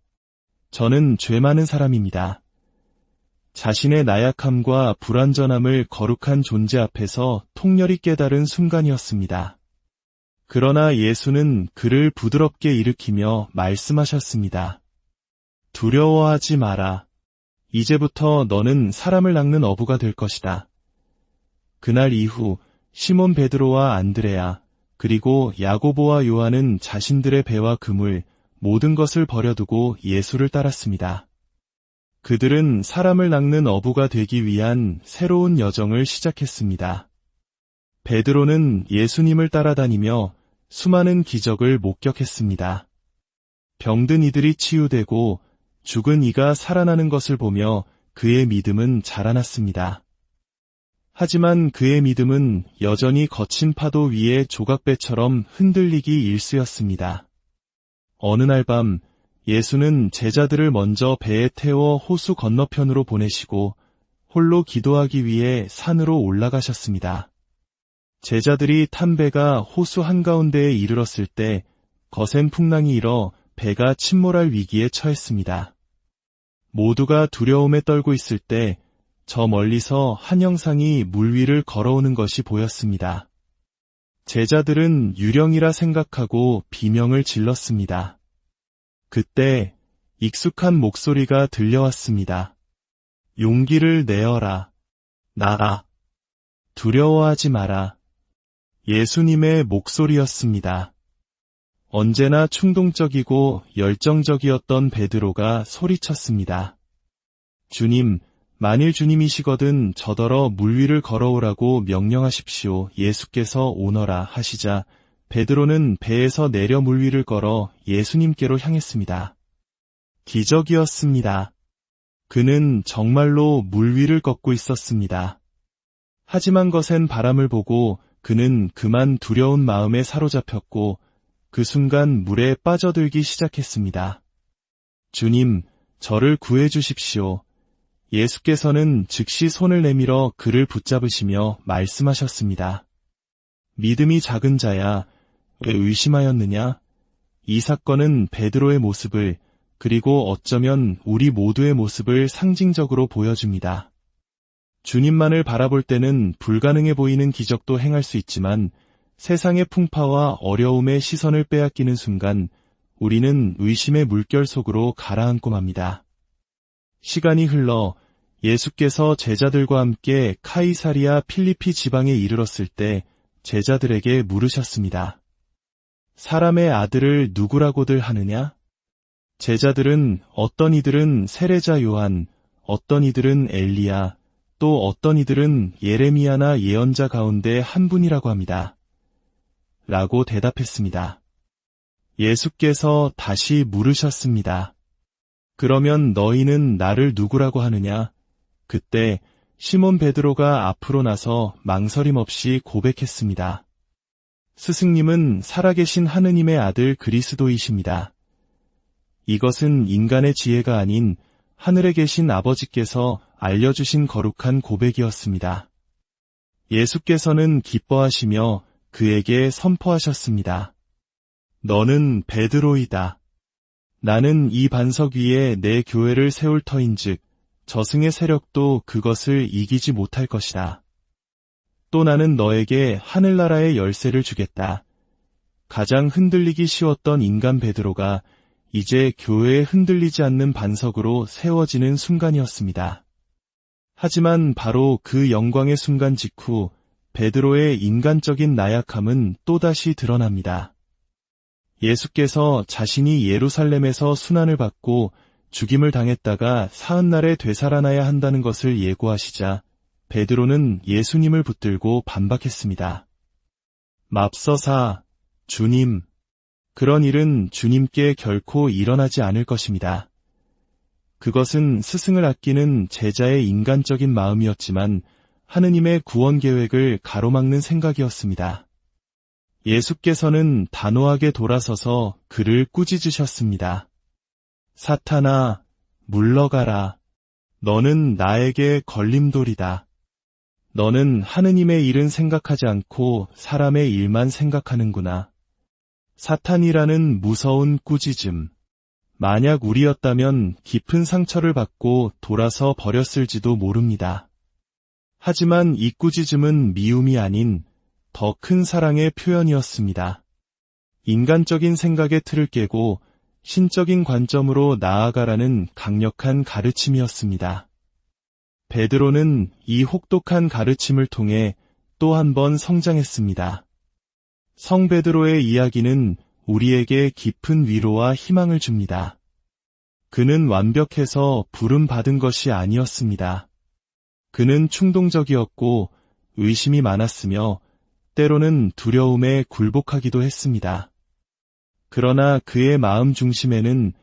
저는 죄 많은 사람입니다. 자신의 나약함과 불완전함을 거룩한 존재 앞에서 통렬히 깨달은 순간이었습니다. 그러나 예수는 그를 부드럽게 일으키며 말씀하셨습니다. 두려워하지 마라. 이제부터 너는 사람을 낚는 어부가 될 것이다. 그날 이후 시몬 베드로와 안드레아 그리고 야고보와 요한은 자신들의 배와 그물 모든 것을 버려두고 예수를 따랐습니다. 그들은 사람을 낚는 어부가 되기 위한 새로운 여정을 시작했습니다. 베드로는 예수님을 따라다니며 수많은 기적을 목격했습니다. 병든 이들이 치유되고 죽은 이가 살아나는 것을 보며 그의 믿음은 자라났습니다. 하지만 그의 믿음은 여전히 거친 파도 위에 조각배처럼 흔들리기 일쑤였습니다. 어느 날 밤 예수는 제자들을 먼저 배에 태워 호수 건너편으로 보내시고 홀로 기도하기 위해 산으로 올라가셨습니다. 제자들이 탄 배가 호수 한가운데에 이르렀을 때 거센 풍랑이 일어 배가 침몰할 위기에 처했습니다. 모두가 두려움에 떨고 있을 때 저 멀리서 한 형상이 물 위를 걸어오는 것이 보였습니다. 제자들은 유령이라 생각하고 비명을 질렀습니다. 그때 익숙한 목소리가 들려왔습니다. 용기를 내어라. 나라. 두려워하지 마라. 예수님의 목소리였습니다. 언제나 충동적이고 열정적이었던 베드로가 소리쳤습니다. 주님, 만일 주님이시거든 저더러 물 위를 걸어오라고 명령하십시오. 예수께서 오너라 하시자 베드로는 배에서 내려 물 위를 걸어 예수님께로 향했습니다. 기적이었습니다. 그는 정말로 물 위를 걷고 있었습니다. 하지만 거센 바람을 보고 그는 그만 두려운 마음에 사로잡혔고 그 순간 물에 빠져들기 시작했습니다. 주님, 저를 구해 주십시오. 예수께서는 즉시 손을 내밀어 그를 붙잡으시며 말씀하셨습니다. 믿음이 작은 자야, 왜 의심하였느냐? 이 사건은 베드로의 모습을 그리고 어쩌면 우리 모두의 모습을 상징적으로 보여줍니다. 주님만을 바라볼 때는 불가능해 보이는 기적도 행할 수 있지만 세상의 풍파와 어려움의 시선을 빼앗기는 순간 우리는 의심의 물결 속으로 가라앉고 맙니다. 시간이 흘러 예수께서 제자들과 함께 카이사리아 필리피 지방에 이르렀을 때 제자들에게 물으셨습니다. 사람의 아들을 누구라고들 하느냐? 제자들은 어떤 이들은 세례자 요한, 어떤 이들은 엘리야, 또 어떤 이들은 예레미야나 예언자 가운데 한 분이라고 합니다. 라고 대답했습니다. 예수께서 다시 물으셨습니다. 그러면 너희는 나를 누구라고 하느냐? 그때 시몬 베드로가 앞으로 나서 망설임 없이 고백했습니다. 스승님은 살아계신 하느님의 아들 그리스도이십니다. 이것은 인간의 지혜가 아닌 하늘에 계신 아버지께서 알려주신 거룩한 고백이었습니다. 예수께서는 기뻐하시며 그에게 선포하셨습니다. 너는 베드로이다. 나는 이 반석 위에 내 교회를 세울 터인즉 저승의 세력도 그것을 이기지 못할 것이다. 또 나는 너에게 하늘나라의 열쇠를 주겠다. 가장 흔들리기 쉬웠던 인간 베드로가 이제 교회에 흔들리지 않는 반석으로 세워지는 순간이었습니다. 하지만 바로 그 영광의 순간 직후 베드로의 인간적인 나약함은 또다시 드러납니다. 예수께서 자신이 예루살렘에서 순환을 받고 죽임을 당했다가 사흘날에 되살아나야 한다는 것을 예고하시자 베드로는 예수님을 붙들고 반박했습니다. 맙서사, 주님, 그런 일은 주님께 결코 일어나지 않을 것입니다. 그것은 스승을 아끼는 제자의 인간적인 마음이었지만 하느님의 구원 계획을 가로막는 생각이었습니다. 예수께서는 단호하게 돌아서서 그를 꾸짖으셨습니다. 사탄아, 물러가라. 너는 나에게 걸림돌이다. 너는 하느님의 일은 생각하지 않고 사람의 일만 생각하는구나. 사탄이라는 무서운 꾸짖음. 만약 우리였다면 깊은 상처를 받고 돌아서 버렸을지도 모릅니다. 하지만 이 꾸짖음은 미움이 아닌 더 큰 사랑의 표현이었습니다. 인간적인 생각의 틀을 깨고 신적인 관점으로 나아가라는 강력한 가르침이었습니다. 베드로는 이 혹독한 가르침을 통해 또 한 번 성장했습니다. 성 베드로의 이야기는 우리에게 깊은 위로와 희망을 줍니다. 그는 완벽해서 부름받은 것이 아니었습니다. 그는 충동적이었고 의심이 많았으며 때로는 두려움에 굴복하기도 했습니다. 그러나 그의 마음 중심에는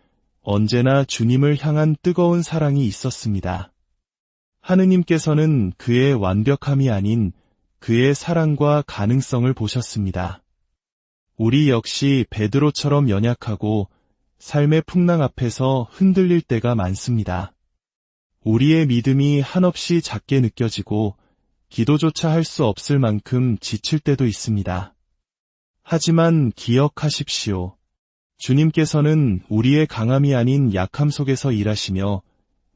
언제나 주님을 향한 뜨거운 사랑이 있었습니다. 하느님께서는 그의 완벽함이 아닌 그의 사랑과 가능성을 보셨습니다. 우리 역시 베드로처럼 연약하고 삶의 풍랑 앞에서 흔들릴 때가 많습니다. 우리의 믿음이 한없이 작게 느껴지고 기도조차 할 수 없을 만큼 지칠 때도 있습니다. 하지만 기억하십시오. 주님께서는 우리의 강함이 아닌 약함 속에서 일하시며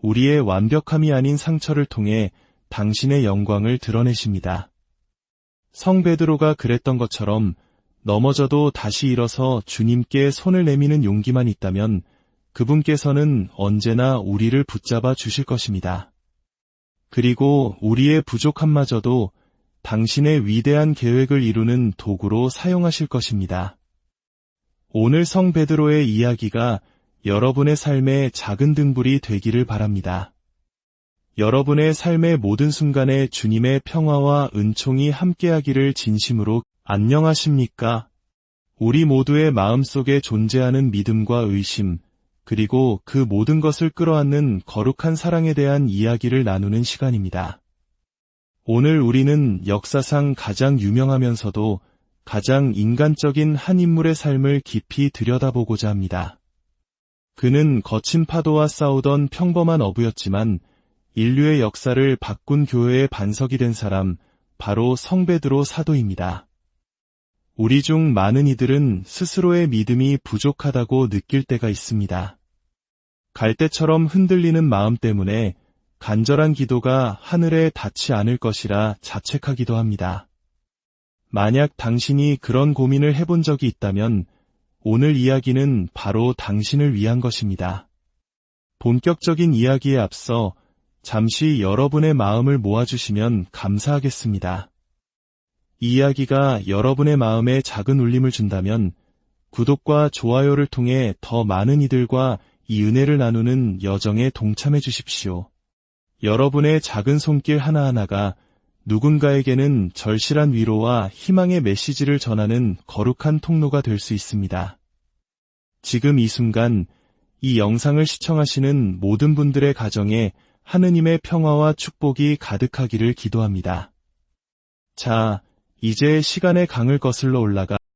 우리의 완벽함이 아닌 상처를 통해 당신의 영광을 드러내십니다. 성 베드로가 그랬던 것처럼 넘어져도 다시 일어서 주님께 손을 내미는 용기만 있다면 그분께서는 언제나 우리를 붙잡아 주실 것입니다. 그리고 우리의 부족함마저도 당신의 위대한 계획을 이루는 도구로 사용하실 것입니다. 오늘 성 베드로의 이야기가 여러분의 삶의 작은 등불이 되기를 바랍니다. 여러분의 삶의 모든 순간에 주님의 평화와 은총이 함께하기를 진심으로 안녕하십니까? 우리 모두의 마음속에 존재하는 믿음과 의심, 그리고 그 모든 것을 끌어안는 거룩한 사랑에 대한 이야기를 나누는 시간입니다. 오늘 우리는 역사상 가장 유명하면서도 가장 인간적인 한 인물의 삶을 깊이 들여다보고자 합니다. 그는 거친 파도와 싸우던 평범한 어부였지만 인류의 역사를 바꾼 교회의 반석이 된 사람, 바로 성 베드로 사도입니다. 우리 중 많은 이들은 스스로의 믿음이 부족하다고 느낄 때가 있습니다. 갈대처럼 흔들리는 마음 때문에 간절한 기도가 하늘에 닿지 않을 것이라 자책하기도 합니다. 만약 당신이 그런 고민을 해본 적이 있다면 오늘 이야기는 바로 당신을 위한 것입니다. 본격적인 이야기에 앞서 잠시 여러분의 마음을 모아주시면 감사하겠습니다. 이 이야기가 여러분의 마음에 작은 울림을 준다면 구독과 좋아요를 통해 더 많은 이들과 이 은혜를 나누는 여정에 동참해 주십시오. 여러분의 작은 손길 하나하나가 누군가에게는 절실한 위로와 희망의 메시지를 전하는 거룩한 통로가 될 수 있습니다. 지금 이 순간 이 영상을 시청하시는 모든 분들의 가정에 하느님의 평화와 축복이 가득하기를 기도합니다. 자, 이제 시간의 강을 거슬러 올라가